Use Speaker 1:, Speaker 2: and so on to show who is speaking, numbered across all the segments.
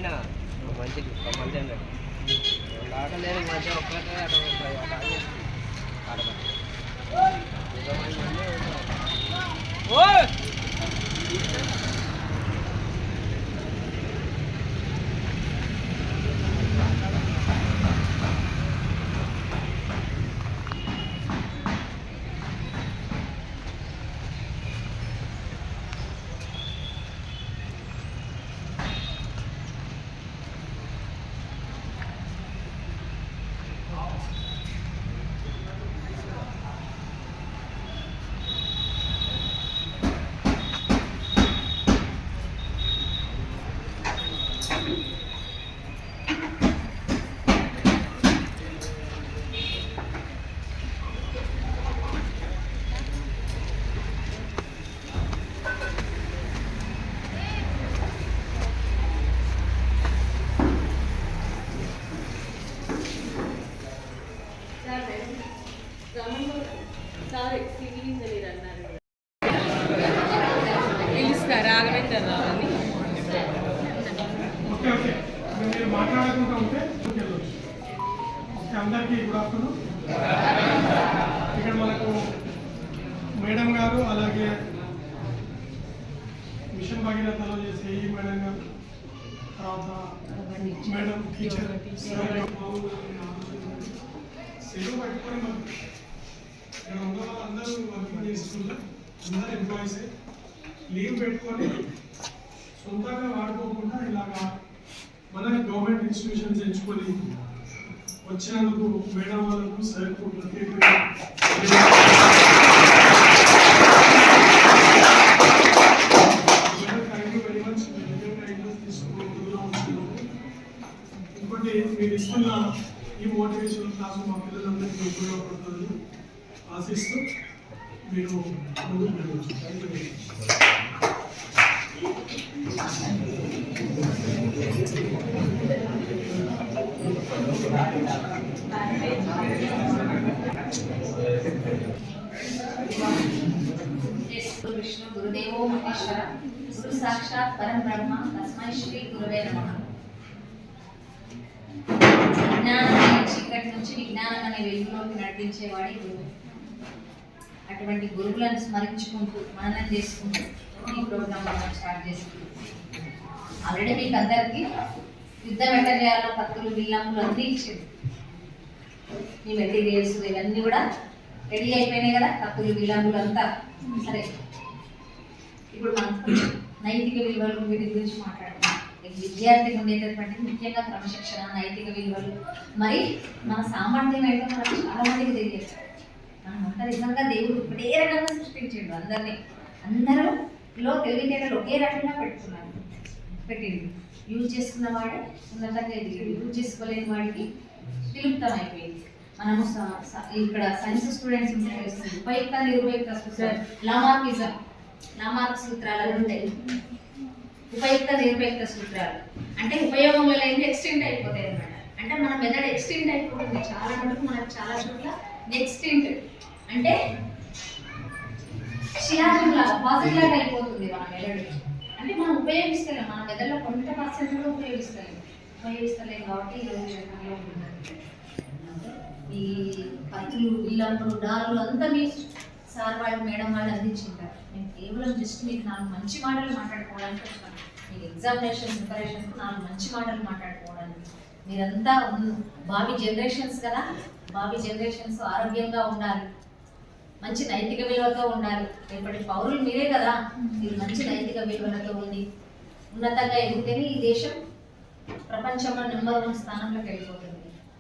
Speaker 1: అయినా మంచిది మంచి ఆటలేదు మంచిగా ఒక్కటే ఆట
Speaker 2: మాట్లాడకుండా ఉంటే అందరికీ గుడ్ ఆఫ్టర్నూన్. ఇక్కడ మనకు మేడం గారు అలాగే మిషన్ భగీరథలో చేసే ఈ మేడం గారు తర్వాత మేడం టీచర్ సెలవు పట్టుకొని మనం ఇక్కడ ఉన్న వాళ్ళందరూ వర్కింగ్ చేస్తున్నారు. అందరూ ఎంప్లాయీసే లీవ్ పెట్టుకొని సొంతంగా వాడుకోకుండా ఇలాగా మన గవర్నమెంట్ ఇన్స్టిట్యూషన్స్ ఎంచుకొని వచ్చినందుకు మేడం వాళ్ళకు సార్కు ప్రత్యేకంగా ఇంకోటి మీరు ఇస్తున్న ఈ మోటివేషన్ క్లాసు మా పిల్లలందరికీ ఉపయోగపడుతుంది ఆశిస్తూ మీరు ముందుకు వెళ్ళవచ్చు.
Speaker 3: విష్ణు గురుదేవో మహేశ్వర గురు సాక్షాత్ పరం బ్రహ్మ తస్మై శ్రీ గురువే నమః. విజ్ఞానం చీకటి నుంచి విజ్ఞానం అనే వెలుగులోకి నడిపించేవాడి గురువు. అటువంటి గురువులను స్మరించుకుంటూ మననం చేసుకుంటూ ఈ ప్రోగ్రామ్ మనం స్టార్ట్ చేసుకుంటాం. ఆల్రెడీ మీకు అందరికీ యుద్ధ మెటీరియల్లో కత్తులు బిల్లంలు అన్నీ ఇచ్చింది. ఈ మెటీరియల్స్ ఇవన్నీ కూడా రెడీ అయిపోయినాయి కదా, కత్తులు బిల్లంలు అంతా. సరే, ఇప్పుడు మనం నైతిక విలువలు వీటి గురించి మాట్లాడుతున్నాం. విద్యార్థికి ఉండేటటువంటి ముఖ్యంగా క్రమశిక్షణ, నైతిక విలువలు, మరి మన సామర్థ్యం ఏంటో మనకు చాలా మందికి తెలియదు. మనం అంతా నిజంగా దేవుడు ఒకటే రకంగా సృష్టించాడు అందరినీ. అందరూలో తెలివితేటలు ఒకే రకంగా పెట్టింది. యూజ్ చేసుకున్న వాడే ఉన్నతంగా ఎదిగాడు, యూజ్ చేసుకోలేని వాడికి విలుప్తం అయిపోయింది. మనము ఇక్కడ సైన్స్ స్టూడెంట్స్ ఉపయుక్త నిరుపయుక్త సూత్రాలు, లామార్క్ సూత్రాలు ఉంటాయి. ఉపయుక్త నిరుపయుక్త సూత్రాలు అంటే ఉపయోగంలో లేని ఎక్స్టెంట్ అయిపోతాయి అన్నమాట. అంటే మన మెథడ్ ఎక్స్టెంట్ అయిపోతుంది చాలా మటుకు. మనకు చాలా చోట్ల ఎక్స్టెంట్ అంటే షియాజం లాగా పాజిటివ్ లాగా అయిపోతుంది మన మెథడ్. అంటే మనం ఉపయోగిస్తలేం, మన మెదడులో కొంత పర్సెంట్ కూడా ఉపయోగిస్తలేం కాబట్టి ఈరోజు చట్టంలో ఉంటుంది. ఈ పత్తులు బిల్లంలు డాళ్ళు అంతా మీ సార్ వాళ్ళు మేడం వాళ్ళు అందించింటారు. నేను కేవలం జస్ట్ మీకు 4 మంచి మాటలు మాట్లాడుకోవడానికి వచ్చాను. మీకు ఎగ్జామినేషన్ ప్రిపరేషన్కు 4 మంచి మాటలు మాట్లాడుకోవడానికి. మీరంతా భావి జనరేషన్స్ కదా, భావి జనరేషన్స్ ఆరోగ్యంగా ఉండాలి, మంచి నైతిక విలువలతో ఉండాలి. రేపటి పౌరులు మీరే కదా, మీరు మంచి నైతిక విలువలతో ఉండి ఉన్నతంగా ఎదిగితేనే ఈ దేశం ప్రపంచంలో నెంబర్ 1 స్థానంలోకి వెళ్ళిపోతుంది.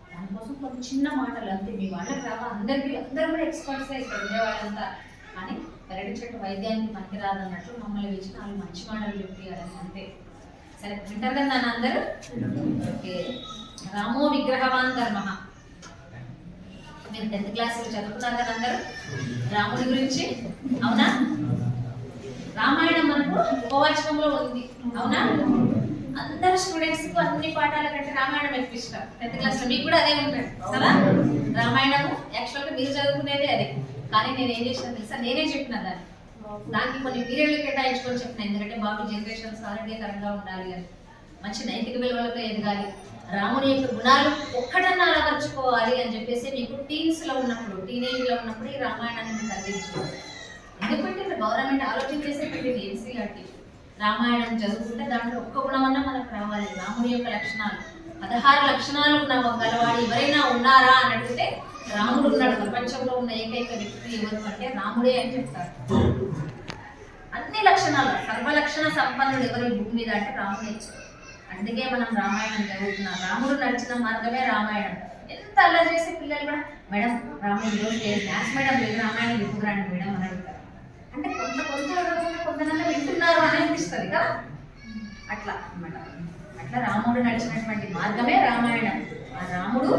Speaker 3: దానికోసం కొన్ని చిన్న మాటలు అంతే. మీ వాళ్ళకి రావా, అందరూ కూడా ఎక్స్పర్ట్సే ఇక్కడ ఉండేవాళ్ళంతా. కానీ పెరటి చెట్టు వైద్యానికి పనికిరాదన్నట్లు మమ్మల్ని వేసి 4 మంచి మాటలు చెప్పారని అంతే. సరే, వింటారు కదా నన్ను అందరూ? ఓకే. రామో విగ్రహవాన్ ధర్మ. మీరు 10th క్లాస్లో చదువుకున్నారు కదా అందరూ రాముడి గురించి, అవునా? రామాయణం మనకు ఉపవాచకంలో ఉంది, అవునా? అందరు స్టూడెంట్స్ కు అన్ని పాఠాల కంటే రామాయణం ఎక్కువ ఇష్టం. 10th క్లాస్లో మీకు కూడా అదే ఉంటుంది కదా. రామాయణము యాక్చువల్గా మీరు చదువుకునేదే అదే. కానీ నేను ఏం చేసిన తెలుసా, నేనే చెప్పిన దానికి కొన్ని పీరియడ్లు కేటాయించుకొని చెప్పిన. ఎందుకంటే బాబు జనరేషన్స్ ఆరోగ్యకరంగా ఉండాలి అని. మంచి నైతిక విలువలతో ఎదగాలి, రాముని యొక్క గుణాలు ఒక్కటన్నా అలవర్చుకోవాలి అని చెప్పేసి మీకు టీనేజ్లో ఉన్నప్పుడు ఈ రామాయణాన్ని మీకు అందించుకోవాలి. ఎందుకంటే గవర్నమెంట్ ఆలోచన చేసే పెట్టింది ఎన్సీఆర్టీ. రామాయణం చదువుకుంటే దాంట్లో ఒక్క గుణమన్నా మనకు రావాలి. రాముడి యొక్క లక్షణాలు 16 లక్షణాలు గలవాడు ఎవరైనా ఉన్నారా అని అడిగితే రాముడు ఉన్నాడు. ప్రపంచంలో ఉన్న ఏకైక వ్యక్తి ఎవరు అంటే రాముడే అని చెప్తారు. అన్ని లక్షణాలు సర్వలక్షణ సంపన్నుడు ఎవరు భూమి మీద అంటే రాముడే. అందుకే మనం రామాయణం చదువుతున్నాం. రాముడు నడిచిన మార్గమే రామాయణం. ఎంత అల్లరి చేసే పిల్లలు కూడా మేడం రాముడు ఈరోజు మ్యాథ్స్ మేడం లేదు రామాయణం చెప్పుకురండి మేడం అని అడుగుతారు. అంటే కొంతమంది వింటున్నారు అని అనిపిస్తుంది కదా. అట్లా అన్నమాట. అట్లా రాముడు నడిచినటువంటి మార్గమే రామాయణం. ఆ రాముడు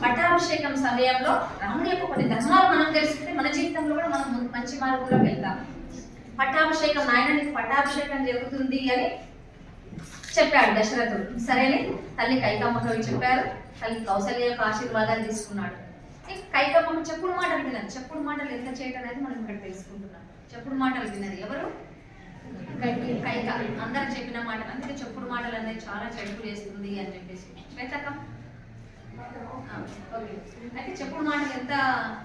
Speaker 3: పట్టాభిషేకం సమయంలో రాముడి యొక్క కొన్ని ధర్మాలు మనం తెలుసుకుంటే మన జీవితంలో కూడా మనం మంచి మార్గంలోకి వెళ్తాం. పట్టాభిషేకం నాయన నీకు పట్టాభిషేకం జరుగుతుంది అని చెప్పాడు దశరథుడు. సరేనే తల్లి కైకమ్మకి చెప్పారు. తల్లి కౌసల్య యొక్క ఆశీర్వాదాలు తీసుకున్నాడు. కైకమ్మకు చెప్పుడు మాటలు విన్నది. చెప్పుడు మాటలు ఎంత చేయటం అనేది మనం ఇక్కడ తెలుసుకుంటున్నాం. చెప్పుడు మాటలు విన్నది ఎవరు? కైక. అందరు చెప్పిన మాటలు, అందుకే చెప్పుడు మాటలు అనేది చాలా చెడుపు చేస్తుంది అని చెప్పేసి శ్వేతకం. ఓకే, అయితే చెప్పుడు మాటలు ఎంత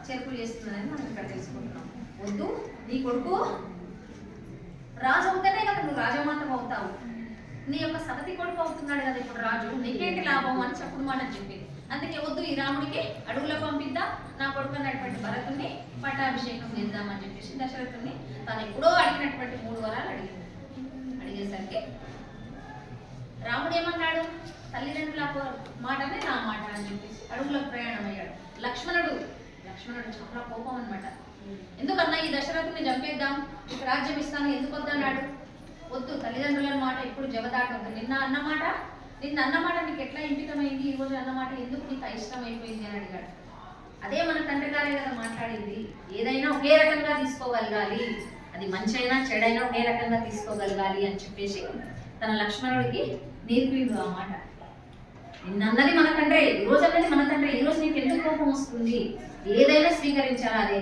Speaker 3: చెరుపు చేస్తుంది అనేది మనం ఇక్కడ తెలుసుకుంటున్నాం. వద్దు, నీ కొడుకు రాజు అవుతానే కదా నువ్వు రాజమాతం అవుతావు. నీ యొక్క సవతి కొడుకు అవుతున్నాడు కదా ఇప్పుడు రాజు, నీకేంటి లాభం అని చెప్పుడు మాట చెప్పింది. అందుకే వద్దు, ఈ రాముడికి అడుగులో పంపిద్దాం, నా కొడుకు అన్నటువంటి భరతుని పట్టాభిషేకం చేద్దామని చెప్పేసి దశరథుని తను ఎప్పుడో అడిగినటువంటి 3 వరాలు అడిగేసరికి రాముడు ఏమన్నాడు? తల్లిదండ్రుల మాటనే నా మాట అని చెప్పేసి అడుగులకు ప్రయాణం అయ్యాడు. లక్ష్మణుడు చాలా కోపం అనమాట. ఎందుకన్నా ఈ దశరథుని చంపేద్దాం, ఇక రాజ్యం ఇస్తాను ఎందుకు వద్దన్నాడు? వద్దు, తల్లిదండ్రుల మాట ఎప్పుడు జవదాటవద్దు. నిన్న అన్నమాట నీకు ఎట్లా ఇంపితమైంది, ఈ రోజు అన్నమాట ఎందుకు నీకు ఇష్టం అయిపోయింది అని అడిగాడు. అదే మన తండ్రి గారే కదా మాట్లాడింది. ఏదైనా ఒకే రకంగా తీసుకోగలగాలి, అది మంచి అయినా చెడైనా ఒకే రకంగా తీసుకోగలగాలి అని చెప్పేసి తన లక్ష్మణుడికి నేర్పిండు ఆ మాట. నిన్నన్నది మన తండ్రి, ఈ రోజు అన్నది మన తండ్రి, ఈ రోజు నీకు ఎందుకు కోపం వస్తుంది? ఏదైనా స్వీకరించాలి. అదే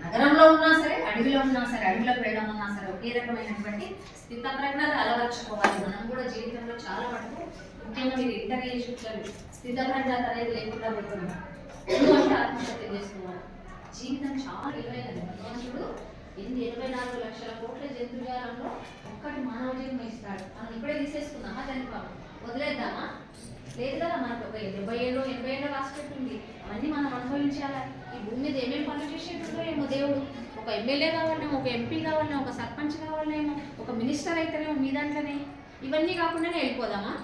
Speaker 3: నగరంలో ఉన్నా సరే, అడవిలో ఉన్నా సరే, అడవిలో వెళ్ళడం ఉన్నా సరే ఒకే రకమైనటువంటి స్థితప్రజ్ఞత అలవర్చుకోవాలి. మనం కూడా జీవితంలో చాలా మటుకు ముఖ్యంగా మీరు ఇంటర్వ్యూ స్థితప్రజ్ఞత అనేది లేకుండా పోతున్నాం. ఎందుకంటే ఆత్మహత్య చేసుకోవాలి. జీవితం చాలా విలువైనది. భగవంతుడు 84 లక్షల కోట్ల జంతుజాలంలో ఒక్కటి మానవ జన్మ ఇస్తాడు. మనం ఇప్పుడే తీసేసుకుందామా చనిపోవాలి, వదిలేద్దామా? లేదు కదా. మనకు ఒక 70 ఏళ్ళు 80 ఏళ్ళు రాసి పెట్టింది. అవన్నీ మనం అనుభవించాలి. ఈ భూమి మీద ఏమేమి పనులు చేసేటో ఏమో దేవుడు. ఒక ఎమ్మెల్యే కావాలనేమో, ఒక ఎంపీ కావాలనేమో, ఒక సర్పంచ్ కావాలనేమో, ఒక మినిస్టర్ అయితేనేమో మీ దాంట్లోనే. ఇవన్నీ కాకుండానే వెళ్ళిపోదామా?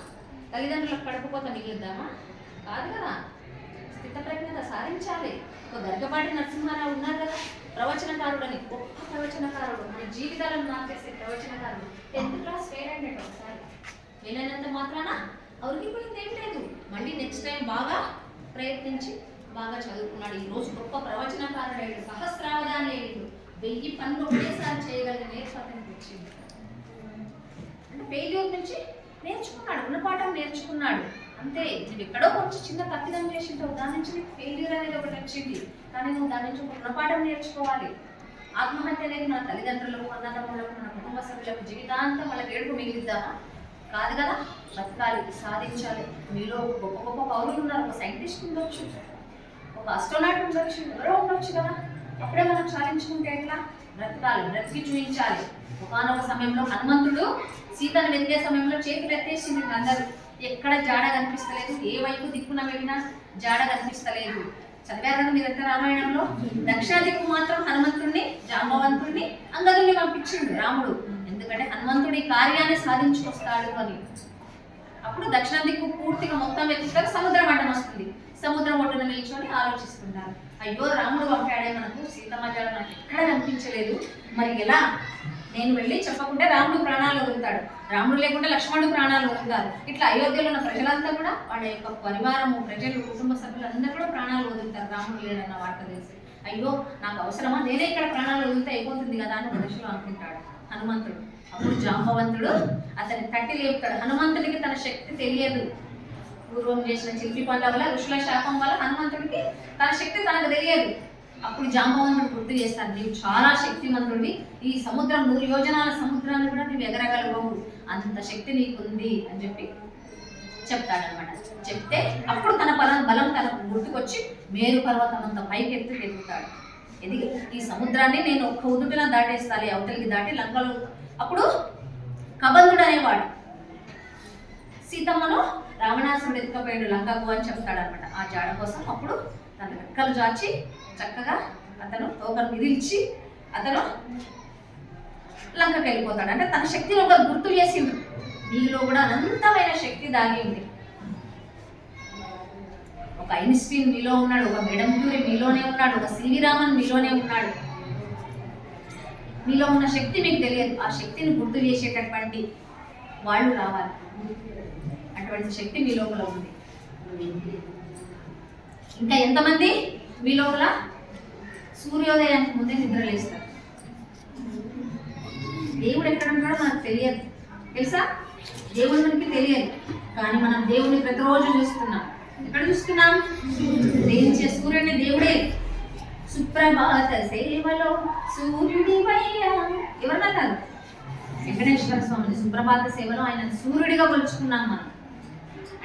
Speaker 3: తల్లిదండ్రులకు కడుపుకోత మిగిలిద్దామా? కాదు కదా. స్థితప్రజ్ఞత సాధించాలి. ఒక గరికపాటి నరసింహారావు ఉన్నారు కదా, ప్రవచనకారుడని, గొప్ప ప్రవచనకారుడు, మన జీవితాలను మార్చేసే ప్రవచనకారుడు. 10th క్లాస్ ఫెయిల్ అయ్యాడు ఒకసారి. ఫెయిల్ అయినంత మాత్రాన అవరికిపోయింది ఏం లేదు. మళ్ళీ నెక్స్ట్ టైం బాగా ప్రయత్నించి బాగా చదువుకున్నాడు. ఈ రోజు గొప్ప ప్రవచనకారుడు, సహస్రావధాని అయ్యాడు. 1000 పనులు ఒకేసారి చేయగలిగిన నేర్పథ్యానికి వచ్చింది. అంటే ఫెయిల్యూర్ నుంచి నేర్చుకున్నాడు, గుణపాఠం నేర్చుకున్నాడు. అంతే. నువ్వు ఎక్కడో కొంచెం చిన్న తప్పిదం చేసింటావు, దాని నుంచి నీకు ఫెయిల్యూర్ అనేది ఒకటి వచ్చింది. కానీ నువ్వు దాని నుంచి ఒక గుణపాఠం నేర్చుకోవాలి. ఆత్మహత్య అనేది మన తల్లిదండ్రులకు, అన్నదమ్ములకు, మన కుటుంబ సభ్యులకు జీవితాంతం వాళ్ళకి ఏడుపు మిగిలిద్దామా? కాదు కదా. బతకాలి, సాధించాలి. మీలో గొప్ప గొప్ప పౌరులు ఉన్నారు. ఒక సైంటిస్ట్ ఉండొచ్చు, ఒక ఆస్ట్రోనాట్ ఉండొచ్చు, ఎవరో ఉండొచ్చు కదా. అప్పుడే మనం సాధించుకుంటే ఎట్లా? బ్రతకాలి, బ్రతికి చూపించాలి. ఒకనొక సమయంలో హనుమంతుడు సీతను వెతికే సమయంలో చేతులు ఎత్తేసింది. అందరూ ఎక్కడ జాడ కనిపిస్తలేదు, ఏ వైపు దిక్కున వెళ్ళినా జాడ కనిపిస్తలేదు. చదివారు కదా మీరంతా రామాయణంలో. దక్షిణ దిక్కు మాత్రం హనుమంతుడిని, జాంబవంతుడిని, అంగదుని పంపించిండు రాముడు. ఎందుకంటే హనుమంతుడి కార్యాన్ని సాధించుకొస్తాడు అని. అప్పుడు దక్షిణ దిక్కు పూర్తిగా మొత్తం వెతుకుతారు, సముద్రం అడ్డం వస్తుంది. సముద్రం ఒడ్డున నిల్చొని ఆలోచిస్తున్నారు. అయ్యో రాముడు పంపాడే, మనకు సీతమ్మ జాడ మనకు ఎక్కడ కనిపించలేదు, మరి ఎలా? నేను వెళ్ళి చెప్పకుంటే రాముడు ప్రాణాలు వదులుతాడు, రాముడు లేకుండా లక్ష్మణుడు ప్రాణాలు వదులుతారు. ఇట్లా అయోధ్యలో ఉన్న ప్రజలంతా కూడా, వాళ్ళ యొక్క పరివారము, ప్రజలు, కుటుంబ సభ్యులందరూ కూడా ప్రాణాలు వదులుతారు రాముడు లేడన్న వార్త తెలిసి. అయ్యో నాకు అవసరమా, నేనే ఇక్కడ ప్రాణాలు వదిలితే అయిపోతుంది కదా అని దశలో అనుకుంటాడు హనుమంతుడు. అప్పుడు జాంబవంతుడు అతని తట్టి లేపుతాడు. హనుమంతుడికి తన శక్తి తెలియదు. పూర్వం చేసిన చిలిపి పనుల వల్ల, ఋషుల శాపం వల్ల హనుమంతుడికి తన శక్తి తనకు తెలియదు. అప్పుడు జాంబవంతుడు గుర్తు చేస్తాను, నీవు చాలా శక్తిమంతుడివి, ఈ సముద్రం 100 యోజనాల సముద్రాన్ని కూడా నీవు ఎగరగలవు, అంత శక్తి నీకుంది అని చెప్పి చెప్తాడనమాట. చెప్తే అప్పుడు తన బలం తనకు గుర్తుకొచ్చి మేరు పర్వతం అంత పైకి ఎదుగుతాడు. ఎదిగి ఈ సముద్రాన్ని నేను ఒక్క ఉదుటిన దాటేస్తాలి, అవతలికి దాటి లంకలో. అప్పుడు కబంధుడు అనేవాడు సీతమ్మను రావణాసురుడు ఎత్తుకపోయాడు లంకకు అని చెప్తాడనమాట. ఆ జాడ కోసం అప్పుడు తన రెక్కలు జాచి చక్కగా అతను తోకను మిదిల్చి అతను లంకకి వెళ్ళిపోతాడు. అంటే తన శక్తిని ఒక గుర్తు చేసిండు, నీలో కూడా అనంతమైన శక్తి దాగి ఉంది. ఒక ఐన్స్టీన్ మీలో ఉన్నాడు, ఒక మేడం క్యూరీ మీలోనే ఉన్నాడు, ఒక సివి రామన్ మీలోనే ఉన్నాడు. మీలో ఉన్న శక్తి మీకు తెలియదు, ఆ శక్తిని గుర్తు చేసేటటువంటి వాళ్ళు రావాలి. అటువంటి శక్తి మీ లోపల ఉంది. ఇంకా ఎంతమంది మీ లోపల సూర్యోదయానికి ముందే నిద్రలేస్తారు? దేవుడు ఎక్కడ ఉంటాడో మనకు తెలియదు, తెలుసా? దేవుడు మనకి తెలియదు, కానీ మనం దేవుడిని ప్రతిరోజు చూస్తున్నాం. ఎక్కడ చూస్తున్నాం? దేనిచే సూర్యుడిని దేవుడే సుప్రభాత సేవలో సూర్యుడి ఎవరన్నారు? వెంకటేశ్వర స్వామిని సుప్రభాత సేవలో ఆయన సూర్యుడిగా కొలుచుకున్నాం మనం.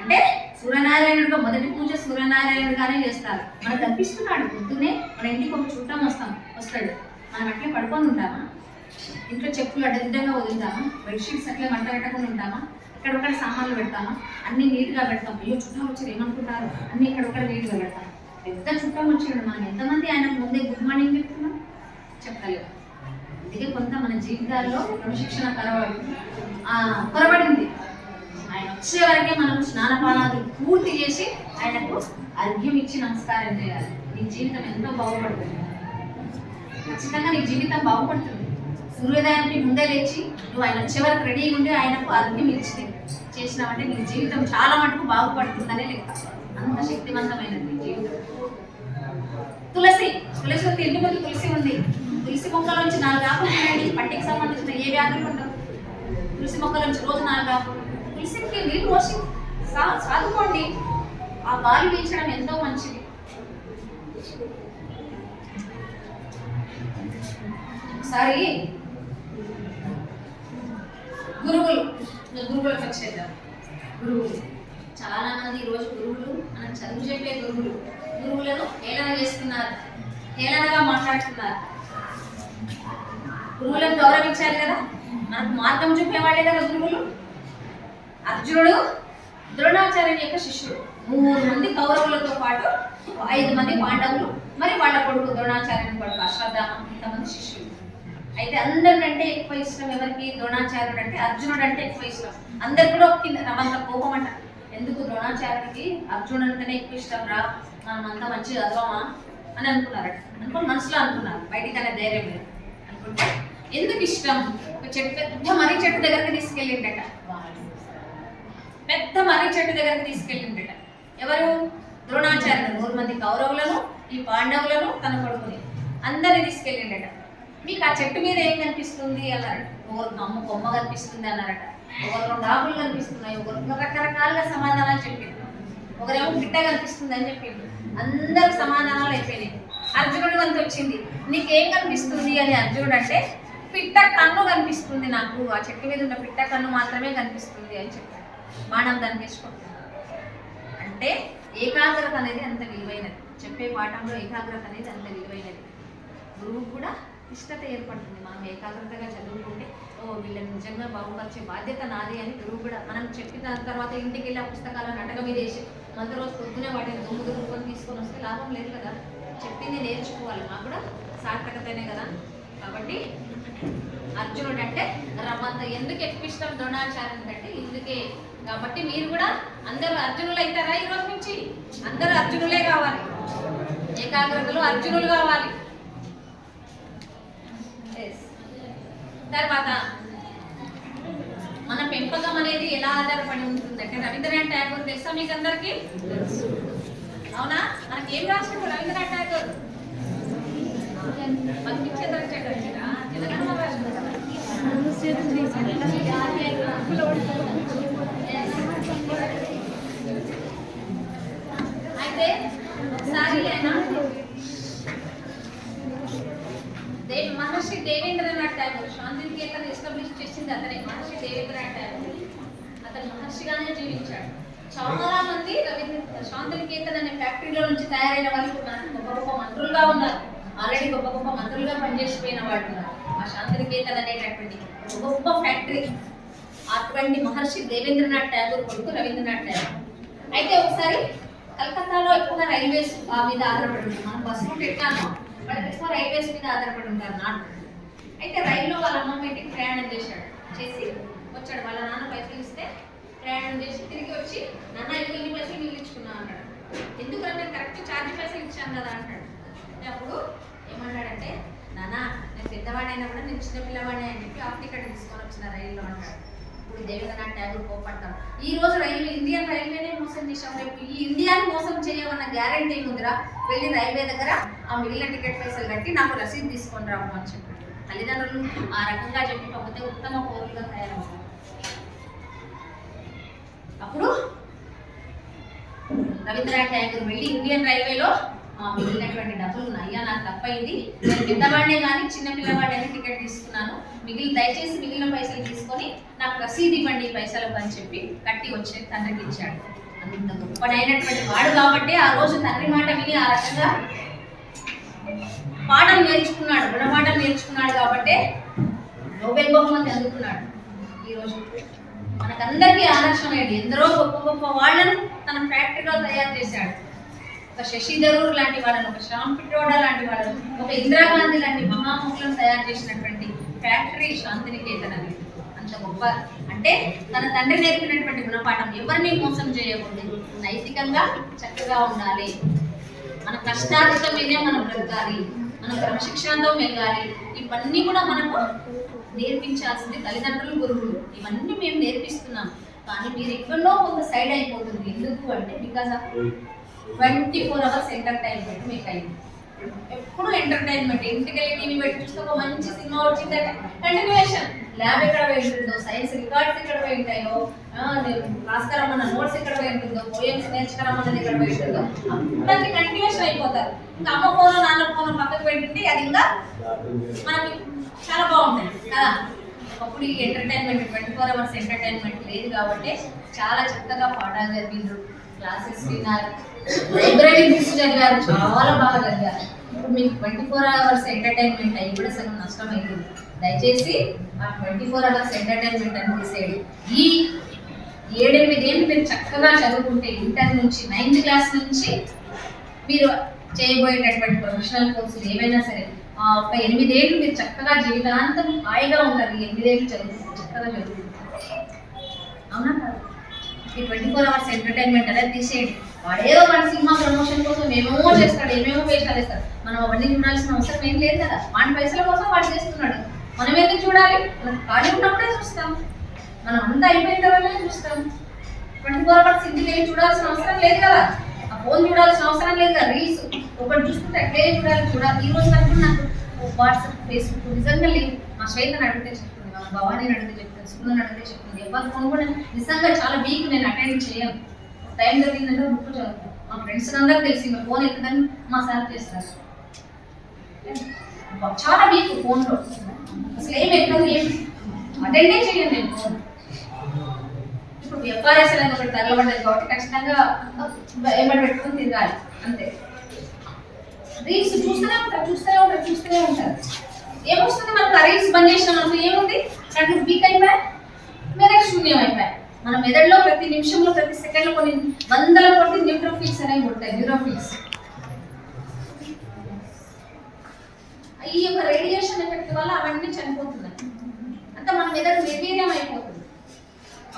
Speaker 3: అంటే సూర్యనారాయణుడిగా మొదటి పూజ సూర్యనారాయణుడిగానే చేస్తారు. మనకు కనిపిస్తున్నాడు, పొద్దునే మన ఇంటికి ఒక చుట్టం వస్తాడు. మనం అట్లే పడుకొని ఉంటామా? ఇంట్లో చెప్పులు అడ్డదిడ్డంగా వదులుతామా? బెడ్షీట్స్ అట్లే మంట పెట్టకుండా ఉంటామా? ఇక్కడొక్కడ సామాన్లు పెడతామా? అన్ని నీట్గా పెడతాం. అయ్యో చుట్టం వచ్చారు ఏమనుకుంటారు, అన్ని ఇక్కడొక్కడ నీట్గా పెడతాం. పెద్ద చుట్టం వచ్చాడు, మనం ఎంతమంది ఆయనకు ముందే గుడ్ మార్నింగ్ చెప్తున్నాం? చెప్పలేదు. అందుకే కొంత మన జీవితాల్లో క్రమశిక్షణ కొరబడింది. ఆయన వచ్చే వరకే మనం స్నానపానాలు పూర్తి చేసి ఆయనకు అర్ఘ్యం ఇచ్చి నమస్కారం చేయాలి. నీ జీవితం ఎంతో బాగుపడుతుంది, ఖచ్చితంగా నీ జీవితం బాగుపడుతుంది. సూర్యోదయానికి ముందే లేచి నువ్వు ఆయన వచ్చే వరకు రెడీగా ఉండి ఆయనకు అర్ఘ్యం ఇచ్చి చేసినావంటే నీ జీవితం చాలా మటుకు బాగుపడుతుందనే లెక్క. అంత శక్తివంతమైనది నీ జీవితం. తులసి ఇంటి ముందు తులసి ఉంది. తులసి మొక్కలోంచి 4 ఆకులు తినండి, పట్టికి సంబంధించిన ఏ వ్యాధులు ఉండవు. తులసి మొక్కలోంచి రోజు 4 ఆకులు, తులసికి నీళ్ళు పోసి సాదుకోండి. ఆ గాలి పీల్చడం ఎంతో మంచిది. ఒకసారి గురువులకు వచ్చేద్దాం. గురువులు చాలా మంది ఈరోజు గురువులు మనం చదువు చెప్పే గురువులను హేళన చేస్తున్నారు, హేళనగా మాట్లాడుతున్నారు. గురువులను గౌరవించాలి కదా, మనకు మార్గం చూపేవాళ్ళే కదా గురువులు. అర్జునుడు ద్రోణాచార్యుని యొక్క శిష్యుడు. 3 మంది కౌరవులతో పాటు 5 మంది పాండవులు, మరి వాళ్ళ కొడుకు ద్రోణాచార్యుని కొడుకు అశ్వత్థామ, ఇంతమంది శిష్యులు. అయితే అందరికంటే ఎక్కువ ఇష్టం ఎవరికి? ద్రోణాచార్యుడు అంటే, అర్జునుడు అంటే ఎక్కువ ఇష్టం. అందరు కూడా ఒక్కింది రమంత కోపం అంట. ఎందుకు ద్రోణాచార్యుడికి అర్జునుడు అంటేనే ఎక్కువ ఇష్టం రా, మనం అంతా మంచిగా చదవమా అని అనుకున్నారట. అనుకుని మనసులో అనుకున్నారు, బయటికి అనే ధైర్యం లేదు. అనుకుంటే ఎందుకు ఇష్టం? ఒక పెద్ద మర్రి చెట్టు దగ్గరికి తీసుకెళ్ళిండట. పెద్ద మర్రి చెట్టు దగ్గరికి తీసుకెళ్ళిండట. ఎవరు? ద్రోణాచార్యుడు 3 మంది కౌరవులను, ఈ పాండవులను, తన కొడుకుని అందరినీ తీసుకెళ్ళిండట. మీకు ఆ చెట్టు మీద ఏం కనిపిస్తుంది అన్నారట. ఒకరు కొమ్మ కనిపిస్తుంది అన్నారట, ఒకరు 2 ఆకులు కనిపిస్తున్నాయి, ఒకరు రకరకాలుగా సమాధానాలు చెప్పింది. ఒకరేమో పిట్ట కనిపిస్తుంది అని చెప్పింది. అందరూ సమాధానాలు అయిపోయినాయి. అర్జునుడి వంతు వచ్చింది. నీకేం కనిపిస్తుంది అని అర్జునుడు అంటే, పిట్ట కన్ను కనిపిస్తుంది నాకు, ఆ చెట్టు మీద ఉన్న పిట్ట కన్ను మాత్రమే కనిపిస్తుంది అని చెప్పాడు. బాణం దాన్ని తీసుకుంటుంది. అంటే ఏకాగ్రత అనేది అంత విలువైనది. చెప్పే పాఠంలో ఏకాగ్రత అనేది అంత విలువైనది. గురువు కూడా ఇష్టత ఏర్పడుతుంది. మనం ఏకాగ్రతగా చదువుకుంటే వీళ్ళని నిజంగా బాగుపరిచే బాధ్యత నాది అని గురువు కూడా మనం చెప్పిన తర్వాత ఇంటికి వెళ్ళి ఆ పుస్తకాలను అటక మీద వేసి మళ్ళీ రోజు పొద్దునే వాటిని దుమ్ముకొని తీసుకొని వస్తే లాభం లేదు కదా. చెప్పింది నేర్చుకోవాలి, మాకు కూడా సార్థకతనే కదా. కాబట్టి అర్జునుడు అంటే రమంత ఎందుకు ఎక్కువ ఇష్టం ద్రోణాచార్యుడు అంటే ఇందుకే. కాబట్టి మీరు కూడా అందరూ అర్జునులు అవుతారా? ఈ రోజు నుంచి అందరూ అర్జునులే కావాలి, ఏకాగ్రతలో అర్జునులు కావాలి. తర్వాత మన పెంపకం అనేది ఎలా ఆధారపడి ఉంటుందంటే, రవీంద్రనాథ్ ఠాగూర్ తెలుసా మీకు అందరికీ? అవునా? మనకి ఏం రాసినప్పుడు రవీంద్రనాథ్ ఠాగూర్ తెలంగాణ రాష్ట్రం అయితే ఒకసారి ఆయన దేవేంద్రనాథ్ ఠాగూర్ శాంతినికేతన్ ఎస్టాబ్లిష్ చేసింది అతనే, మహర్షి దేవేంద్రనాథ్ ఠాగూర్. అతను మహర్షిగానే జీవించాడు. చాలా మంది శాంతినికేతన్ అనే ఫ్యాక్టరీలో నుంచి తయారైన వాళ్ళు గొప్ప గొప్ప మంత్రులుగా ఉన్నారు. ఆల్రెడీ గొప్ప గొప్ప మంత్రులుగా పనిచేసిపోయిన వాళ్ళు ఉన్నారు. ఆ శాంతినికేతన్ అనేటటువంటి గొప్ప ఫ్యాక్టరీ అటువంటి మహర్షి దేవేంద్రనాథ్ ఠాగూర్ కొడుకు రవీంద్రనాథ్ ఠాగూర్. అయితే ఒకసారి కలకత్తాలో ఎక్కువగా రైల్వేస్ మీద ఆధారపడి ఉంటారు. మనం బస్సు రూట్ ఎక్కానో వాళ్ళకి ఎక్కువ రైల్వేస్ మీద ఆధారపడి ఉంటారు నాన్న. అయితే రైల్లో వాళ్ళ అమ్మమ్మ ఇంటికి ప్రయాణం చేశాడు. చేసి వచ్చాడు. వాళ్ళ నాన్న పైసలు ఇస్తే ప్రయాణం చేసి తిరిగి వచ్చి నాన్న ఇన్ని పైసలు మిగిలించుకున్నా అన్నాడు. ఎందుకంటే కరెక్ట్ ఛార్జ్ పైసలు ఇచ్చాను కదా అంటాడు. అప్పుడు ఏమన్నాడంటే, నాన్న నేను పెద్దవాడైనా కూడా నేను చిన్న పిల్లవాడిని అని చెప్పి హాఫ్ టికెట్ తీసుకొని వచ్చిన రైల్లో అంటాడు. ఇప్పుడు దేవేంద్రనాథ్ ఠాగూర్ కోపడతారు. ఈ రోజు రైల్వే ఇండియన్ రైల్వేనే మోసం చేశాం, రేపు ఈ ఇండియాని మోసం చేయమన్న గ్యారంటీ ఏముందిరా, వెళ్ళి రైల్వే దగ్గర ఆ మిగిలిన టికెట్ పైసలు కట్టి నాకు రసీదు తీసుకొని రాము అని చెప్పాడు. తల్లిదండ్రులు ఆ రకంగా చెప్పి పంపితే ఉత్తమ పౌరులుగా తయారవుతారు. అప్పుడు రవీంద్రనాథ్ ఠాగూర్ వెళ్ళి ఇండియన్ రైల్వేలో మిగిలినటువంటి డబ్బులు అయ్యా నాకు తప్పయింది, నేను పెద్దవాడినే కానీ చిన్న పిల్లవాడిని టికెట్ తీసుకున్నాను, దయచేసి మిగిలిన పైసలు తీసుకొని నాకు రసీదు ఇవ్వండి పైసలకు అని చెప్పి కట్టి వచ్చి తండ్రికి ఇచ్చాడు. అంత గొప్పడైనటువంటి వాడు కాబట్టి ఆ రోజు తండ్రి మాట విని ఆ రకంగా పాఠం నేర్చుకున్నాడు, గుణపాఠం నేర్చుకున్నాడు కాబట్టి నోబెల్ బహుమతి అందుకున్నాడు. ఈరోజు మనకందరికీ ఆదర్శమయ్యాడు. ఎందరో గొప్ప గొప్ప వాళ్ళను తన ఫ్యాక్టరీలో తయారు చేశాడు. ఒక శశి థరూర్ లాంటి వాళ్ళను, ఒక శ్యామ్ పిట్రోడా లాంటి వాళ్ళను, ఒక ఇందిరాగాంధీ లాంటి మహాముఖులను తయారు చేసినటువంటి ఫ్యాక్టరీ శాంతినికేతన్ అనేది. అంత గొప్ప అంటే తన తండ్రి నేర్పినటువంటి గుణపాఠం, ఎవరిని మోసం చేయకూడదు, నైతికంగా చక్కగా ఉండాలి, మన కష్టార్జితం మీదే మనం బ్రతకాలి, మనం క్రమశిక్షణతో మెలగాలి. ఇవన్నీ కూడా మనకు నేర్పించాల్సింది తల్లిదండ్రులు, గురువులు. ఇవన్నీ మేము నేర్పిస్తున్నాం. కానీ మీరు ఎక్కడో కొంత సైడ్ అయిపోతుంది. ఎందుకు అంటే బికాస్ ఆఫ్ 24 hours ఎంటర్టైన్మెంట్ మీకు అయింది. ఎప్పుడు ఎంటర్టైన్మెంట్. ఇంటికి వెళ్ళి టీవీ పెట్టి చూస్తే ఒక మంచి సినిమా వచ్చిందంటే కంటిన్యూషన్. ల్యాబ్ ఎక్కడ పోయి ఉంటుందో, సైన్స్ రికార్డ్స్ ఎక్కడ పోయి ఉంటాయో, రాసుకురమ్మన్న నోట్స్ ఎక్కడ పోయి ఉంటుందో, పోయమ్స్ నేర్చుకురమ్మన్నది ఎక్కడ పోయి ఉంటుందో, దానికి కంటిన్యూషన్ అయిపోతారు. ఇంకా అమ్మ ఫోన్ నాన్న ఫోన్ పక్కకు పెట్టుంటే అది ఇంకా మనకి చాలా బాగుంటుంది కదా. ఒకప్పుడు ఈ ఎంటర్టైన్మెంట్ 24 hours ఎంటర్టైన్మెంట్ లేదు కాబట్టి చాలా చక్కగా పాఠాలు జరిగిండ్రు, క్లాసెస్ విన్నారు, లైబ్రరీ బుక్స్ చదివారు, చాలా బాగా చదివారు. ఇప్పుడు మీకు 24 hours ఎంటర్టైన్మెంట్ అయ్యి కూడా సగం నష్టం అవుతుంది. దయచేసి ఆ 24 hours ఎంటర్టైన్మెంట్ అని తీసేయండి. ఈ 7-8 ఏళ్ళు మీరు చక్కగా చదువుకుంటే ఇంటర్ నుంచి 9th క్లాస్ నుంచి మీరు చేయబోయేటటువంటి ప్రొఫెషనల్ కోర్సులు ఏవైనా సరే ఒక 8 ఏళ్ళు మీరు చక్కగా జీవితాంతం హాయిగా ఉంటారు. 8 ఏళ్ళు చదువుకుంటారు, చక్కగా చదువుకుంటారు. అవునా కాదు? ఈ 24 hours ఎంటర్టైన్మెంట్ అనేది తీసేయండి. వాడేదో వాడి సినిమా ప్రమోషన్ కోసం ఏమేమో చేస్తాడు, ఏమేమో వేషాలు వేస్తాడు. మనం అవన్నీ చూడాల్సిన అవసరం ఏం లేదు కదా. వాడి పైసల కోసం వాడు చేస్తున్నాడు. మనం ఎందుకు చూడాలి? మనం ఖాళీ ఉన్నప్పుడే చూస్తాం, మనం అంతా అయిపోయిన తర్వాతనే చూస్తాం. 24 hours ఇంటికి వెళ్ళి చూడాల్సిన అవసరం లేదు కదా. ఆ ఫోన్ చూడాల్సిన అవసరం లేదు కదా. రీల్స్ ఒకటి చూస్తుంటే అట్లే చూడాలి. ఈ రోజు వరకు నాకు వాట్సాప్, ఫేస్బుక్ నిజంగా లేవు. మా శ్వేతను అడిగితే చెప్తుంది, మా భవానీని అడిగితే చెప్తుంది, సుమన్ అడిగితే చెప్తుంది. ఎవరి ఫోన్ కూడా నిజంగా చాలా వీక్, నేను అటెండ్ చేయను. టైం జరిగిందంటే బుక్ చదువుతాను. మా ఫ్రెండ్స్ అందరూ తెలిసి మా ఫోన్ ఎక్కదని మా సార్ చేస్తారు. చాలా వీక్ ఫోన్లో, అసలు ఏం ఎక్కదు, ఏం అటెండే చేయను నేను ఫోన్. ఇప్పుడు ఎఫ్ఆర్ఎస్ అనేది ఒకటి తగలబడ్డది కాబట్టి ఖచ్చితంగా ఏమని పెట్టుకుని తిరగాలి అంతే. రీల్స్ చూస్తూనే ఉంటారు. ఏమొస్తుంది మనకు? ఆ రీల్స్ బంద్ చేసిన మనకు ఏముంది? అట్లా వీక్ అయిపోయా, మెదడు శూన్యం అయిపోయా. మన మెదడులో ప్రతి నిమిషంలో, ప్రతి సెకండ్లో కొన్ని 100 కోట్ల న్యూట్రోఫిల్స్ అనేవి ఉంటాయి. న్యూరోఫిల్స్ ఈ యొక్క రేడియేషన్ ఎఫెక్ట్ వల్ల అవన్నీ చనిపోతున్నాయి. అంతా మన మెదడు నిర్వీర్యం అయిపోతుంది.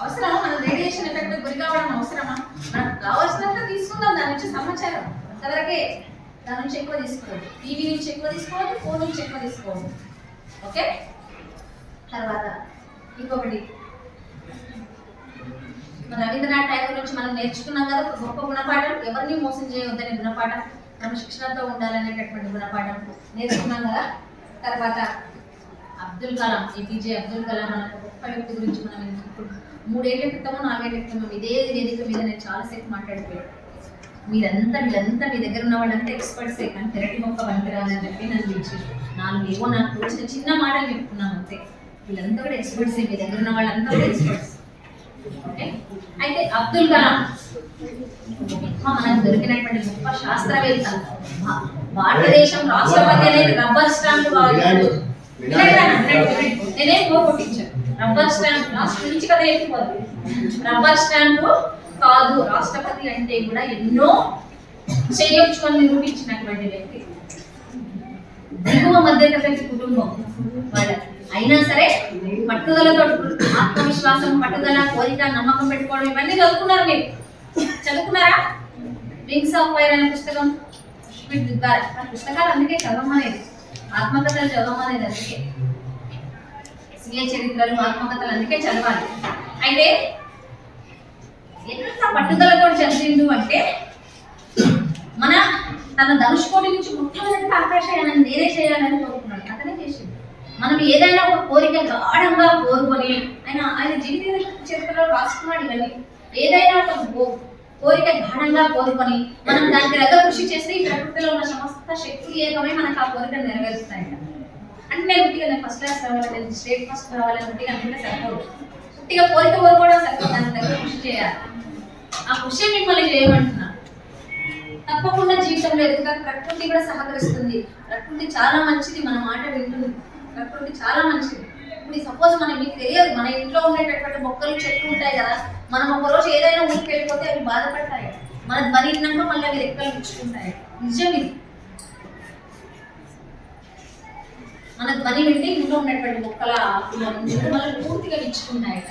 Speaker 3: అవసరమా మనం రేడియేషన్ ఎఫెక్ట్ గురి కావడం? అవసరమా? మనకు కావాల్సినంత తీసుకుందాం, దాని నుంచి సమాచారం అంతవరకే. దాని నుంచి ఎక్కువ తీసుకోవద్దు, టీవీ నుంచి ఎక్కువ తీసుకోవద్దు, ఫోన్ నుంచి ఎక్కువ తీసుకోవద్దు. ఓకే. తర్వాత ఇంకొకటి, రవీంద్రనాథ్ ఠాగూర్ నుంచి మనం నేర్చుకున్నాం కదా ఒక గొప్ప గుణపాఠం, ఎవరిని మోసం చేయవద్దనే గుణపాఠం, క్రమశిక్షణతో ఉండాలనేటటువంటి గుణపాఠం నేర్చుకున్నాం కదా. తర్వాత అబ్దుల్ కలాం, ఏపీజే అబ్దుల్ కలాం అనే గొప్ప వ్యక్తి గురించి మనం ఇప్పుడు 3 ఏళ్ల క్రితమో 4 ఏళ్ల క్రితమో ఇదే వేదిక మీద నేను చాలాసేపు మాట్లాడిపోయాను. వీళ్ళంతా మీ దగ్గర ఉన్న వాళ్ళంతా ఎక్స్పర్ట్సే, కానీ పెరటి మొక్క పనికిరాలని చెప్పి నన్ను పిలిచి ఏవో నాకు తెలిసిన చిన్న మాటలు చెప్పుకున్నాను అంతే. వీళ్ళంతా కూడా ఎక్స్పర్ట్సే, మీ దగ్గర ఉన్న వాళ్ళంతా కూడా ఎక్స్పర్ట్స్. ఓకే, అయితే అబ్దుల్ కలాం మనకు దొరికినటువంటి గొప్ప శాస్త్రవేత్త. భారతదేశం రాష్ట్రపతి అనేది రబ్బర్ స్టాంప్ కావాలి. నేనేం కోరుకుంటాను, రబ్బర్ స్టాంప్ లాస్ట్ నుంచి కదా ఎక్కువ రబ్బర్ స్టాంప్ కాదు. రాష్ట్రపతి అంటే కూడా ఎన్నో చేయొచ్చుకొని నిరూపించినటువంటి వ్యక్తి. దిగువ మధ్యతరగతి కుటుంబం వాళ్ళ అయినా సరే పట్టుదలతో, ఆత్మవిశ్వాసం, పట్టుదల, కోరిక, నమ్మకం పెట్టుకోవడం ఇవన్నీ చదువుకున్నారు. మీరు చదువుకున్నారా? వింగ్స్ ఆఫ్ ఫైర్ అనే పుస్తకం పుస్తకాలు అందుకే చదవమనేది, ఆత్మకథలు చదవమనేది అందుకే. స్వీయ చరిత్రలు, ఆత్మకథలు అందుకే చదవాలి. అయితే ఎంత పట్టుదలతో చదివిండు అంటే తన ధనుష్కోటి నుంచి మొట్టమొదటి ఆకాశాన్ని నేనే చేయాలని కోరుకున్నాడు, అతనే చేసింది. మనం ఏదైనా ఒక కోరిక గాఢంగా కోరుకొని ఆయన జీవిత చరిత్రలో రాసుకున్నాడు ఇవన్నీ. ఏదైనా ఒక కోరిక గాఢంగా కోరుకొని మనం దానికి దగ్గర కృషి చేస్తే ఈ ప్రకృతిలో ఉన్న సమస్త శక్తులు ఏకమై మనకు ఆ కోరికను నెరవేరుస్తాయంట. అంటే నేను ఫస్ట్ క్లాస్ రావాలని, స్టేట్ ఫస్ట్ రావాలని ఉట్టిగా అంటే సరిపోదు. ఉట్టిగా కోరిక కోరుకోవడం సరిపోదు, దాని దగ్గర కృషి చేయాలి. ఆ కృషి మిమ్మల్ని చేయమంటున్నా. తప్పకుండా జీవితంలో ఎదుగుతారు. ప్రకృతి కూడా సహకరిస్తుంది. ప్రకృతి చాలా మంచిది, మన మాట వింటుంది. ప్రకృతి చాలా మంచిది. ఇప్పుడు సపోజ్ మీకు తెలియదు, మన ఇంట్లో ఉండేటటువంటి మొక్కలు, చెట్లు ఉంటాయి కదా. మనం ఒక రోజు ఏదైనా ఊరికి వెళ్ళిపోతే అవి బాధపడతాయి. మన ధ్వని విన్నాక మళ్ళీ అవి రెక్కలు విచ్చుకుంటాయి. నిజం ఇది. మన ధ్వని వింటే ఇంట్లో ఉన్నటువంటి మొక్కల ఆకులు మళ్ళీ పూర్తిగా విచ్చుకుంటాయి.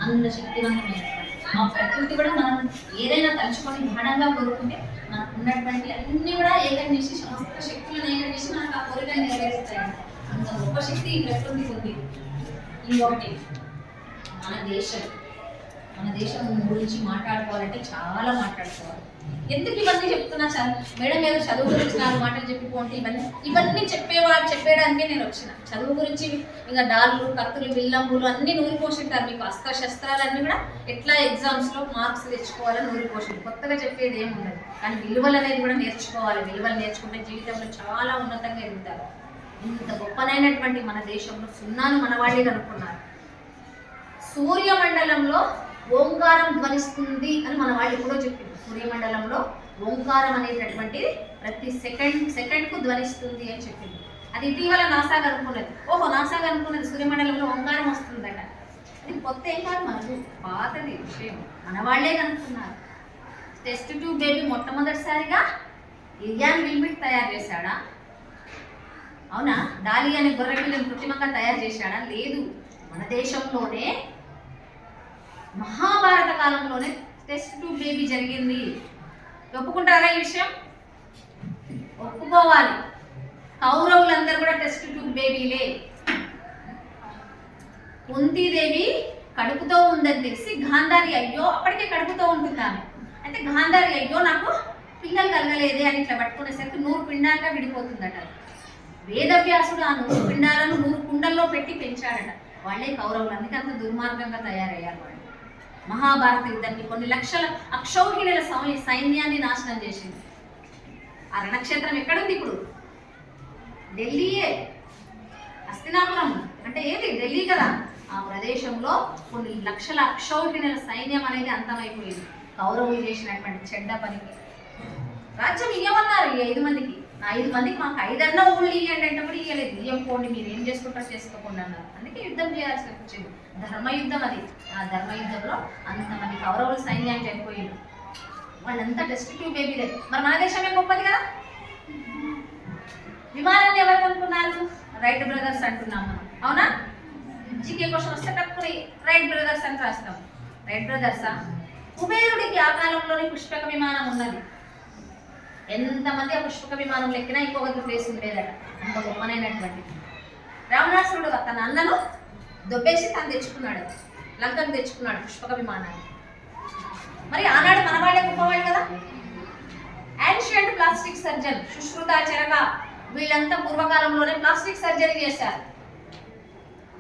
Speaker 3: అంత శక్తివంతమైన ఆ ప్రకృతి కూడా మనం ఏదైనా తలుచుకొని ఘనంగా కోరుకుంటే మనకు ఉన్నటువంటి అన్ని కూడా ఏకం చేసి, సమస్త శక్తులను ఏకం చేసి మనకు ఆ కోరికలు నెరవేరుస్తాయి. అంత గొప్ప శక్తి ఈ ప్రకృతికి ఉంది. ఇంకొకటి, మన దేశం గురించి మాట్లాడుకోవాలంటే చాలా మాట్లాడుకోవాలి. ఎందుకు ఇవన్నీ చెప్తున్నా సార్ మేడం, ఏదో చదువు గురించి 4 మాటలు చెప్పిపోంటే ఇవన్నీ చెప్పేయడానికే నేను వచ్చిన. చదువు గురించి ఇంకా డాళ్ళు, కత్తులు, విల్లంబులు అన్ని నూరి పోషింటారు. మీకు అస్త్ర శస్త్రాలన్నీ కూడా ఎట్లా ఎగ్జామ్స్లో మార్క్స్ తెచ్చుకోవాలని నూరి పోషింటారు. కొత్తగా చెప్పేది ఏమి ఉండదు. కానీ విలువలు అనేది కూడా నేర్చుకోవాలి. విలువలు నేర్చుకుంటే జీవితంలో చాలా ఉన్నతంగా ఎదుగుతారు. ఇంత గొప్పనైనటువంటి మన దేశంలో సున్నాను మన వాళ్ళే కనుక్కున్నారు. సూర్యమండలంలో ఓంకారం ధ్వనిస్తుంది అని మన వాళ్ళు ఎప్పుడో చెప్పింది. సూర్యమండలంలో ఓంకారం అనేటటువంటిది ప్రతి సెకండ్కు ధ్వనిస్తుంది అని చెప్పింది. అది ఇటీవల నాసా కనుక్కున్నది. నాసా కనుక్కున్నది సూర్యమండలంలో ఓంకారం వస్తుందట. అది కొత్త ఏం కాదు, మనకు పాతది విషయం. మన వాళ్ళే కనుక్కున్నారు. టెస్ట్ ట్యూబ్ బేబీ మొట్టమొదటిసారిగా ఇలియాన్ విల్బిట్ తయారు చేశాడా? అవునా? డాలి అనే గొర్రెపిల్లని కృత్రిమంగా తయారు చేశాడా? లేదు. మన దేశంలోనే మహాభారత కాలంలోనే టెస్ట్ ట్యూబ్ బేబీ జరిగింది. ఒప్పుకుంటారా ఈ విషయం? ఒప్పుకోవాలి. కౌరవులందరూ కూడా టెస్ట్ ట్యూబ్ బేబీలే. కుంతీదేవి కడుపుతో ఉందని తెలిసి గాంధారి అయ్యో, అప్పటికే కడుపుతో ఉంటుందా అంటే గాంధారి అయ్యో నాకు పిల్లలు కలగలేదే అని ఇట్లా పట్టుకునేసరికి 100 పిండాలుగా విడిపోతుందట. వేదవ్యాసుడు ఆ 100 పిండాలను 100 కుండల్లో పెట్టి పెంచాడట. వాళ్ళే కౌరవులు. అందుకే అంత దుర్మార్గంగా తయారయ్యారు వాళ్ళు. మహాభారత యుద్ధాన్ని కొన్ని లక్షల అక్షౌహిణుల సైన్యాన్ని నాశనం చేసింది. ఆ రణక్షేత్రం ఎక్కడుంది ఇప్పుడు? ఢిల్లీయే. హస్తినాపురం అంటే ఏది? ఢిల్లీ కదా. ఆ ప్రదేశంలో కొన్ని లక్షల అక్షౌహిణుల సైన్యం అనేది అంతమైపోయింది కౌరవులు చేసినటువంటి చెడ్డ పనికి. రాజ్యం ఇయ్యమన్నారు ఈ 5 మందికి. 5 మందికి మాకు 5 అన్న ఊళ్ళు ఇయ్యండి అంటే కూడా ఇయ్యలేదు. ఇయ్యకపోండి, మీరు ఏం చేసుకుంటారో చేసుకోకుండా అన్నారు. అందుకే యుద్ధం చేయాల్సి వచ్చింది. ధర్మయుద్ధం అది. ఆ ధర్మయుద్ధంలో అంతమంది కౌరవుల సైన్యాన్ని చనిపోయింది. వాళ్ళంతా టెస్ట్ ట్యూబ్ బేబీలే. మరి మన దేశమే గొప్పది కదా. విమానాన్ని ఎవరు అనుకున్నారు? రైట్ బ్రదర్స్ అంటున్నాం మనం. అవునా? జీకే క్వశ్చన్ వస్తే తక్కువ రైట్ బ్రదర్స్ అని రాస్తాం. రైట్ బ్రదర్సా? కుబేరుడికి ఆ కాలంలోనే పుష్పక విమానం ఉన్నది. ఎంతమంది ఆ పుష్పక విమానం లెక్కినా ఇంకొకరికి ప్లేస్ ఉండేదట. అంత గొప్పనైనటువంటి రావణాసురుడు తన అన్నను దొబ్బేసి తను తెచ్చుకున్నాడు, లంకను తెచ్చుకున్నాడు పుష్పక విమానాన్ని. మరి ఆనాడు మన వాళ్ళే గొప్పవాళ్ళు కదా. Ancient plastic surgeon Sushruta, Charaka వీళ్ళంతా పూర్వకాలంలోనే ప్లాస్టిక్ సర్జరీ చేశారు.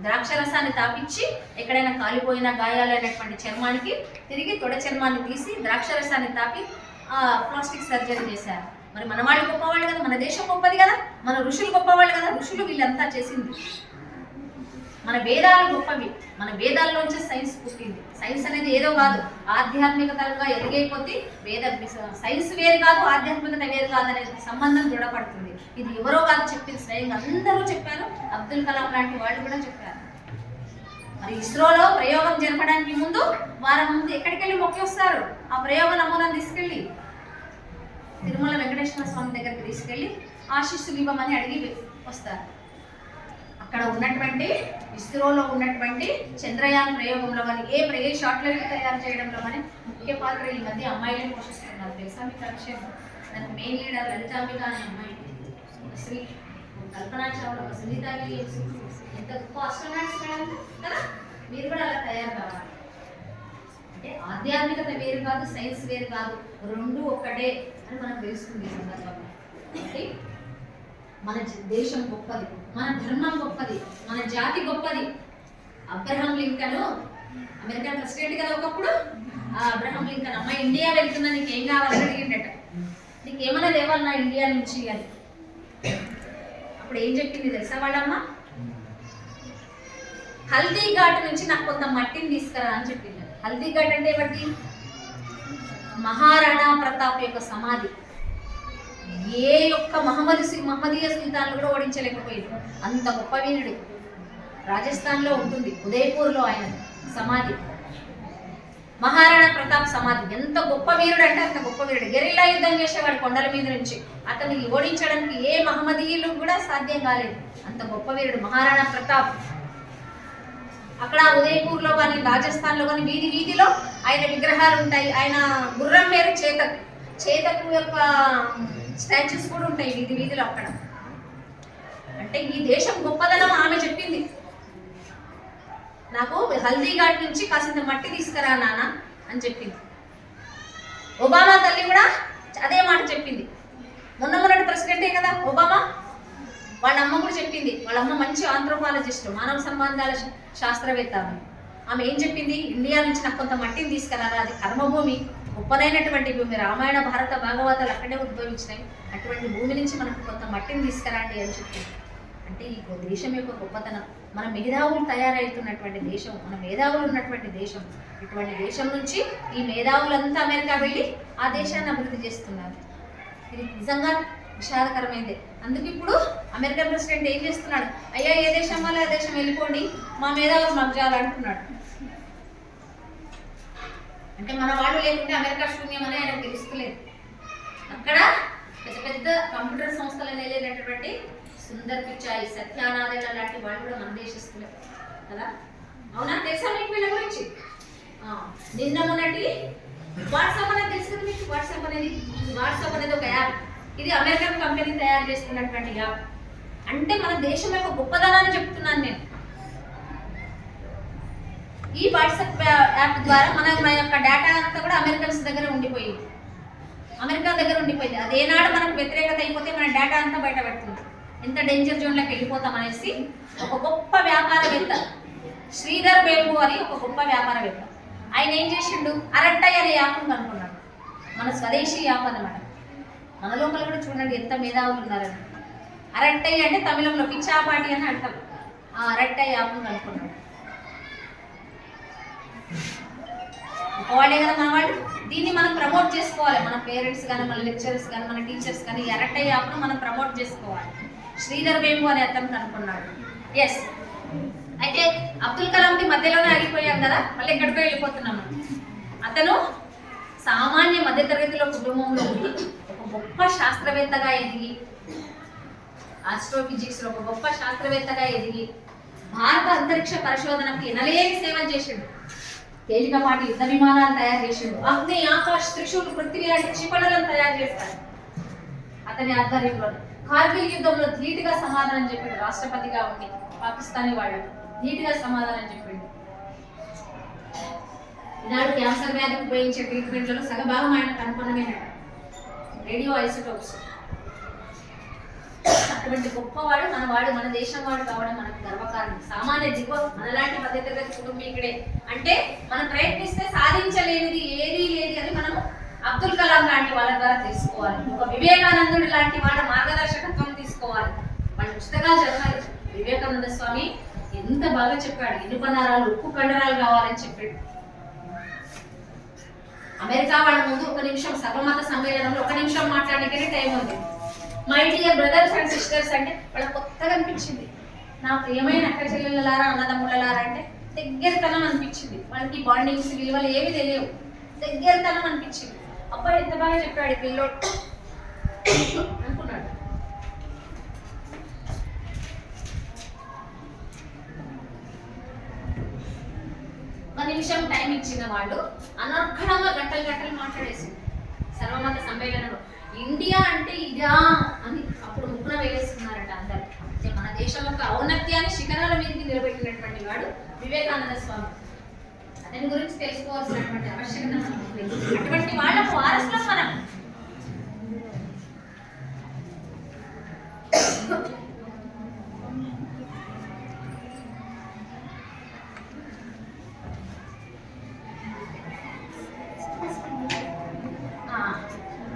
Speaker 3: ద్రాక్షరసాన్ని తాపించి ఎక్కడైనా కాలిపోయిన గాయాలైనటువంటి చర్మానికి తిరిగి తొడ చర్మాన్ని తీసి ద్రాక్షరసాన్ని తాపి ప్లాస్టిక్ సర్జరీ చేశారు. మరి మన వాళ్ళు గొప్పవాళ్ళు కదా, మన దేశం గొప్పది కదా, మన ఋషులు గొప్పవాళ్ళు కదా. ఋషులు వీళ్ళంతా చేసింది. మన వేదాలు గొప్పవి. మన వేదాల్లోంచి సైన్స్ పుట్టింది. సైన్స్ అనేది ఏదో కాదు, ఆధ్యాత్మికతగా ఎదిగే కొద్దీ సైన్స్ వేరు కాదు, ఆధ్యాత్మికత వేరు కాదు అనే సంబంధం దృఢపడుతుంది. ఇది ఎవరో కాదు చెప్పింది, స్వయంగా అందరూ చెప్పారు. అబ్దుల్ కలాం లాంటి వాళ్ళు కూడా చెప్పారు. మరి ఇస్రోలో ప్రయోగం జరపడానికి ముందు వారం ముందు ఎక్కడికి వెళ్ళి మొక్కి వస్తారు? ఆ ప్రయోగ నమూనాను తీసుకెళ్ళి తిరుమల వెంకటేశ్వర స్వామి దగ్గరికి తీసుకెళ్ళి ఆశీస్సులు ఇవ్వమని అడిగి వస్తారు. అక్కడ ఉన్నటువంటి ఇస్రోలో ఉన్నటువంటి చంద్రయాన్ ప్రయోగంలో కానీ ఏ షాట్లైట్ తయారు చేయడంలో కానీ ముఖ్య పాత్ర ఈ మధ్య అమ్మాయిలను పోషిస్తున్నారు. తెలుసా మీకు ఆ విషయం? దానికి మెయిన్ లీడర్ లలితాంబిక అనే అమ్మాయి, శ్రీ కల్పనా చావ్లా, సునీత విలియమ్స్, ఎంత గొప్ప ఆస్ట్రోనాట్స్ కదా. మీరు కూడా అలా తయారు కావాలి. అంటే ఆధ్యాత్మికత వేరు కాదు, సైన్స్ వేరు కాదు, రెండు ఒక్కటే అని మనకు తెలుస్తుంది ఈ సందర్భంగా. అంటే మన దేశం గొప్పది, మన ధర్మం గొప్పది, మన జాతి గొప్పది. అబ్రహం లింకన్ అమెరికన్ ప్రెసిడెంట్ కదా ఒకప్పుడు. ఆ అబ్రహం లింకన్ అమ్మాయి ఇండియా వెళ్తున్నా నీకు ఏం కావాలని అడిగిండట. నీకు ఏమైనా దేవాలి నా ఇండియా నుంచి అని. అప్పుడు ఏం చెప్పింది తెలుసా వాళ్ళమ్మ? హల్దీ ఘాట్ నుంచి నాకు కొంత మట్టిని తీసుకురా అని చెప్పింది. హల్దీ ఘాట్ అంటే ఏమిటి? మహారాణా ప్రతాప్ యొక్క సమాధి. ఏ యొక్క మహమ్మదీయ సుల్తాన్లు కూడా ఓడించలేకపోయింది. అంత గొప్ప వీరుడు. రాజస్థాన్లో ఉంటుంది, ఉదయపూర్లో ఆయన సమాధి. మహారాణా ప్రతాప్ సమాధి. ఎంత గొప్ప వీరుడు అంటే అంత గొప్ప వీరుడు. గెరిల్లా యుద్ధం చేసేవాడు కొండల మీద నుంచి. అతన్ని ఓడించడానికి ఏ మహమ్మదీయులు కూడా సాధ్యం కాలేదు. అంత గొప్ప వీరుడు మహారాణా ప్రతాప్. అక్కడ ఉదయపూర్లో కానీ రాజస్థాన్లో కానీ వీధి వీధిలో ఆయన విగ్రహాలు ఉంటాయి. ఆయన గుర్రం పేరు చేతక్. చేతకు యొక్క స్టాచ్యూస్ కూడా ఉంటాయి వీధి వీధిలో అక్కడ. అంటే ఈ దేశం గొప్పదనం ఆమె చెప్పింది. నాకు హల్దీ ఘాట్ నుంచి కాసింత మట్టి తీసుకురా నాన్న అని చెప్పింది. ఒబామా తల్లి కూడా అదే మాట చెప్పింది. మొన్నటి ప్రెసిడెంటే కదా ఒబామా. వాళ్ళ అమ్మ కూడా చెప్పింది. వాళ్ళ అమ్మ మంచి ఆంథ్రోపాలజిస్ట్, మానవ సంబంధాల శాస్త్రవేత్త. ఆమె ఏం చెప్పింది? ఇండియా నుంచి నాకు కొంత మట్టిని తీసుకురారా, అది కర్మభూమి, గొప్పనైనటువంటి భూమి. రామాయణ భారత భాగవతాలు అక్కడే ఉద్భవించినాయి. అటువంటి భూమి నుంచి మనకు కొంత మట్టిని తీసుకురండి అని చెప్పింది. అంటే ఈ దేశం యొక్క గొప్పతనం, మన మేధావులు తయారవుతున్నటువంటి దేశం, మన మేధావులు ఉన్నటువంటి దేశం. ఇటువంటి దేశం నుంచి ఈ మేధావులంతా అమెరికా వెళ్ళి ఆ దేశాన్ని అభివృద్ధి చేస్తున్నారు. ఇది నిజంగా విషాదకరమైంది. అందుకు ఇప్పుడు అమెరికన్ ప్రెసిడెంట్ ఏం చేస్తున్నాడు? అయ్యా ఏ దేశం వల్ల ఆ దేశం వెళ్ళిపోండి, మా మేధావులు మాకు అంటున్నాడు. అంటే మన వాళ్ళు లేకుంటే అమెరికా శూన్యం అని ఆయనకు తెలుస్తలేదు. అక్కడ పెద్ద పెద్ద కంప్యూటర్ సంస్థలను వెళ్ళేటటువంటి సుందర్ పిచాయ్, సత్యానారాయణ లాంటి వాళ్ళు కూడా మన దేశస్తులే కదా. అవునా? తెలుసా మీకు వీళ్ళ గురించి? నిన్న మొన్నటి వాట్సాప్ అనేది తెలుసు కదా మీకు. వాట్సాప్ అనేది ఒక యాప్. ఇది అమెరికన్ కంపెనీ తయారు చేస్తున్నటువంటి యాప్. అంటే మన దేశం యొక్క గొప్పదనాన్ని చెప్తున్నాను నేను. ఈ వాట్సాప్ యాప్ ద్వారా మన యొక్క డేటా అంతా కూడా అమెరికన్స్ దగ్గర ఉండిపోయింది. అమెరికా దగ్గర ఉండిపోయింది. అదేనాడు మనకు వ్యతిరేకత అయిపోతే మన డేటా అంతా బయట పెడుతుంది. ఎంత డేంజర్ జోన్లోకి వెళ్ళిపోతాం అనేసి ఒక గొప్ప వ్యాపారవేత్త, శ్రీధర్ బేబు అని ఒక గొప్ప వ్యాపారవేత్త, ఆయన ఏం చేసిండు? అరట్టయ్య అనే యాప్ను కనుక్కున్నాడు. మన స్వదేశీ యాప్ అన్నమాట. మన లోపల కూడా చూడండి ఎంత మేధావులు ఉన్నారని. అరట్టయ్య అంటే తమిళంలో పిచ్చాపాటి అని అంటాం. ఆ అరట్టయ్య యాప్ను కనుక్కున్నాడు. వాళ్ళే కదా మన వాళ్ళు. దీన్ని మనం ప్రమోట్ చేసుకోవాలి. మన పేరెంట్స్ కానీ, మన లెక్చరర్స్ కానీ, మన టీచర్స్ కానీ ఈ అరట్టయ్య యాప్ను మనం ప్రమోట్ చేసుకోవాలి. శ్రీధర్ బేబు అనే అతను కనుక్కున్నాడు. ఎస్. అయితే అబ్దుల్ కలాంకి మధ్యలోనే ఆగిపోయాం కదా, మళ్ళీ ఎక్కడికో వెళ్ళిపోతున్నాము. అతను సామాన్య మధ్యతరగతిలో కుటుంబంలో ఉండి ఒక గొప్ప శాస్త్రవేత్తగా ఎదిగి, ఆస్ట్రోఫిజిక్స్లో ఒక గొప్ప శాస్త్రవేత్తగా ఎదిగి భారత అంతరిక్ష పరిశోధనకు ఎనలేని సేవలు చేసిండు. తేలికపాటి యుద్ధ విమానాలు తయారు చేసిండు. అగ్ని, ఆకాశ్, త్రిశూల్, పృథ్వీ లాంటి క్షిపణులను తయారు చేస్తాడు అతని ఆధ్వర్యంలో. కార్గిల్ యుద్ధంలో ధీటుగా సమాధానం చెప్పాడు. రాష్ట్రపతిగా ఉండి పాకిస్తానీ వాళ్ళు ధీటుగా సమాధానం చెప్పాడు. ఈనాడు క్యాన్సర్ వ్యాధికి ఉపయోగించే ట్రీట్మెంట్లలో సగభాగం ఆయన కనుగొనమేనట రేడియో ఐసోటోప్స్. అటువంటి గొప్పవాడు మనవాడు, మన దేశం వాడు కావడం మనకు గర్వకారణం. సామాన్య దిగువ మనలాంటి మధ్యతరగతి కుటుంబీకుడే. అంటే మనం ప్రయత్నిస్తే సాధించలేనిది ఏదీ లేదు అని మనం అబ్దుల్ కలాం లాంటి వాళ్ళ ద్వారా తెలుసుకోవాలి. ఒక వివేకానందుడి లాంటి వాళ్ళ మార్గదర్శకత్వం తీసుకోవాలి. వాళ్ళ పుస్తకాలు చదవాలి. వివేకానంద స్వామి ఎంత బాగా చెప్పాడు. ఇనుప నరాలు ఉప్పు కండరాలు కావాలని చెప్పాడు. అమెరికా వాళ్ళ ముందు ఒక నిమిషం సర్వమత సమ్మేళనంలో ఒక నిమిషం మాట్లాడడానికే టైం ఉంది. My dear brothers and sisters అంటే వాళ్ళకి కొత్తగా అనిపించింది. నా ప్రియమైన అక్క చెల్లెళ్ళలారా అన్నదమ్ముళ్ళలారా అంటే దగ్గరతనం అనిపించింది. వాళ్ళకి బాండింగ్స్ విలువలు ఏవి తెలియవు, దగ్గరతనం అనిపించింది. అబ్బాయి ఎంత బాగా చెప్పాడు పిల్లోడు అనుకున్నాడు. ఒక నిమిషం టైం ఇచ్చిన వాళ్ళు అనర్ఘడంగా గంటలు మాట్లాడేసింది సర్వమత సమ్మేళనంలో. ఇండియా అంటే ఇదా అని అప్పుడు ముక్కున వేలేస్తున్నారట అందరు. అంటే మన దేశం యొక్క ఔన్నత్యాన్ని శిఖరాల మీదకి నిలబెట్టినటువంటి వాడు వివేకానంద స్వామి. అతని గురించి తెలుసుకోవాల్సినటువంటి ఆవశ్యకత మనకు ఉంది. అటువంటి వాళ్ళకు వారసులం మనం.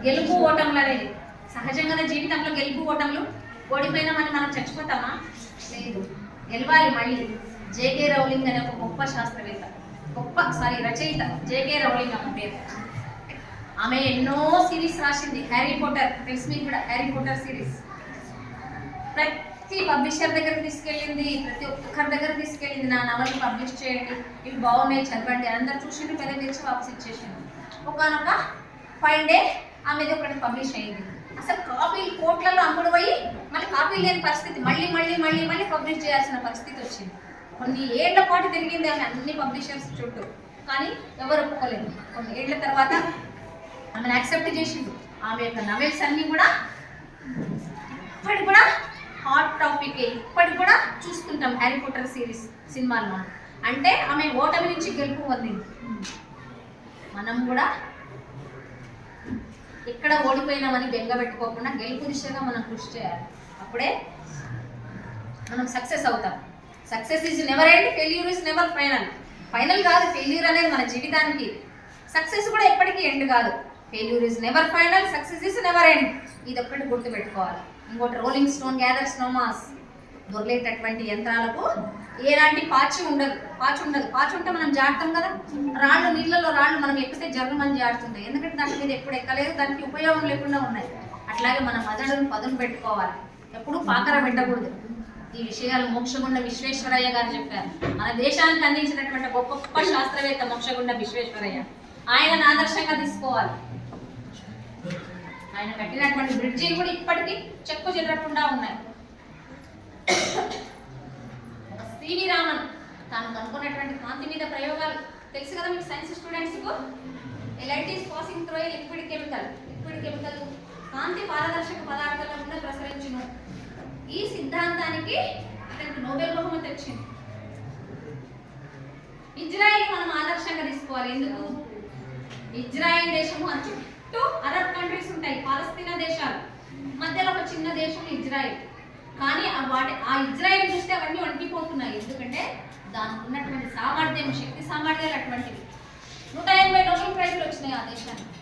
Speaker 3: గెలుపు ఓటములు అనేది సహజంగానే జీవితంలో గెలుపు ఓటములు. ఓడిపోయినామని మనం చచ్చిపోతామా? లేదు, గెలవాలి మళ్ళీ. జేకే రౌలింగ్ అనే ఒక గొప్ప శాస్త్రవేత్త, రచయిత జేకే రౌలింగ్ అమ్మ పేరు. ఆమె ఎన్నో సిరీస్ రాసింది. హ్యారీ పోటర్ తెలుసు మీకు కూడా, హ్యారీ పోటర్ సిరీస్ ప్రతి పబ్లిషర్ దగ్గరికి తీసుకెళ్ళింది, ప్రతి ఒక్కరి దగ్గర తీసుకెళ్ళింది. నా నవల్ని పబ్లిష్ చేయండి, ఇవి బాగున్నాయి చదవండి. అందరు చూసిండు, పెద్ద తెచ్చి వాపస్ ఇచ్చేసింది. ఒకనొక ఫైవ్ డే ఆమెది ఒకటి పబ్లిష్ అయింది. అసలు కాపీలు కోట్లలో అమ్ముడు పోయి మళ్ళీ కాపీలు లేని పరిస్థితి, మళ్ళీ పబ్లిష్ చేయాల్సిన పరిస్థితి వచ్చింది. కొన్ని ఏళ్ల పాటు తిరిగింది ఆమె అన్ని పబ్లిషర్స్ చుట్టూ, కానీ ఎవరు ఒప్పుకోలేదు. కొన్ని ఏళ్ల తర్వాత ఆమెను యాక్సెప్ట్ చేసిండు. ఆమె యొక్క నవెల్స్ అన్నీ కూడా ఇప్పటికి కూడా హాట్ టాపిక్, ఇప్పటికి కూడా చూస్తుంటాం హ్యారీ పోటర్ సిరీస్ సినిమాలు మనం. అంటే ఆమె ఓటమి నుంచి గెలుపు పొందింది. మనం కూడా ఎక్కడ ఓడిపోయినామని బెంగ పెట్టుకోకుండా గెలుపు దిశగా మనం కృషి చేయాలి. అప్పుడే మనం సక్సెస్ అవుతాం. Success is never end, failure is never final. Final కాదు ఫెయిల్యూర్ అనేది మన జీవితానికి. సక్సెస్ కూడా ఎప్పటికీ ఎండ్ కాదు. Failure is never final, success is never end. ఇది ఒక్కటి గుర్తుపెట్టుకోవాలి. ఇంకోటి rolling stone gathers no moss. దొరలేటటువంటి యంత్రాలకు ఎలాంటి పాచి ఉండదు. పాచి ఉంటే మనం జాడతాం కదా. రాళ్ళు, నీళ్ళలో రాళ్ళు మనం ఎక్కితే జరుగుమని జాడుతుంటాయి. ఎందుకంటే దాని మీద ఎప్పుడు ఎక్కలేదు, దానికి ఉపయోగం లేకుండా ఉన్నాయి. అట్లాగే మన మెదడును పదును పెట్టుకోవాలి, ఎప్పుడు పాకర పెట్టకూడదు. ఈ విషయాలు మోక్షగుండ విశ్వేశ్వరయ్య గారు చెప్పారు. మన దేశానికి అందించినటువంటి గొప్ప శాస్త్రవేత్త మోక్షగుండ విశ్వేశ్వరయ్య. ఆయనను ఆదర్శంగా తీసుకోవాలి. ఆయన కట్టినటువంటి బ్రిడ్జిలు కూడా ఇప్పటికీ చెక్కు చెదరకుండా ఉన్నాయి. సివి రామన్ తాను కనుక్కున్నటువంటి కాంతి మీద ప్రయోగాలు తెలుసు కదా మీకు సైన్స్ స్టూడెంట్స్కు. Light is passing through a liquid chemical కాంతి పారదర్శక పదార్థాల గుండా ప్రసరించును. ఈ సిద్ధాంతానికి అతనికి నోబెల్ బహుమతి వచ్చింది. ఇజ్రాయెల్ మనం ఆదర్శంగా తీసుకోవాలి. ఎందుకు? ఇజ్రాయెల్ దేశము చుట్టూ అరబ్ కంట్రీస్ ఉంటాయి, పాలస్తీనా దేశాలు, మధ్యలో ఒక చిన్న దేశం ఇజ్రాయెల్. కానీ ఆ ఇజ్రాయెల్ చూస్తే అవన్నీ వణికిపోతున్నాయి. ఎందుకంటే దానికి ఉన్నటువంటి సామర్థ్యం, శక్తి సామర్థ్యాలు అటువంటివి. 180 నోబెల్ ప్రైజ్లు వచ్చినాయి ఆ దేశానికి.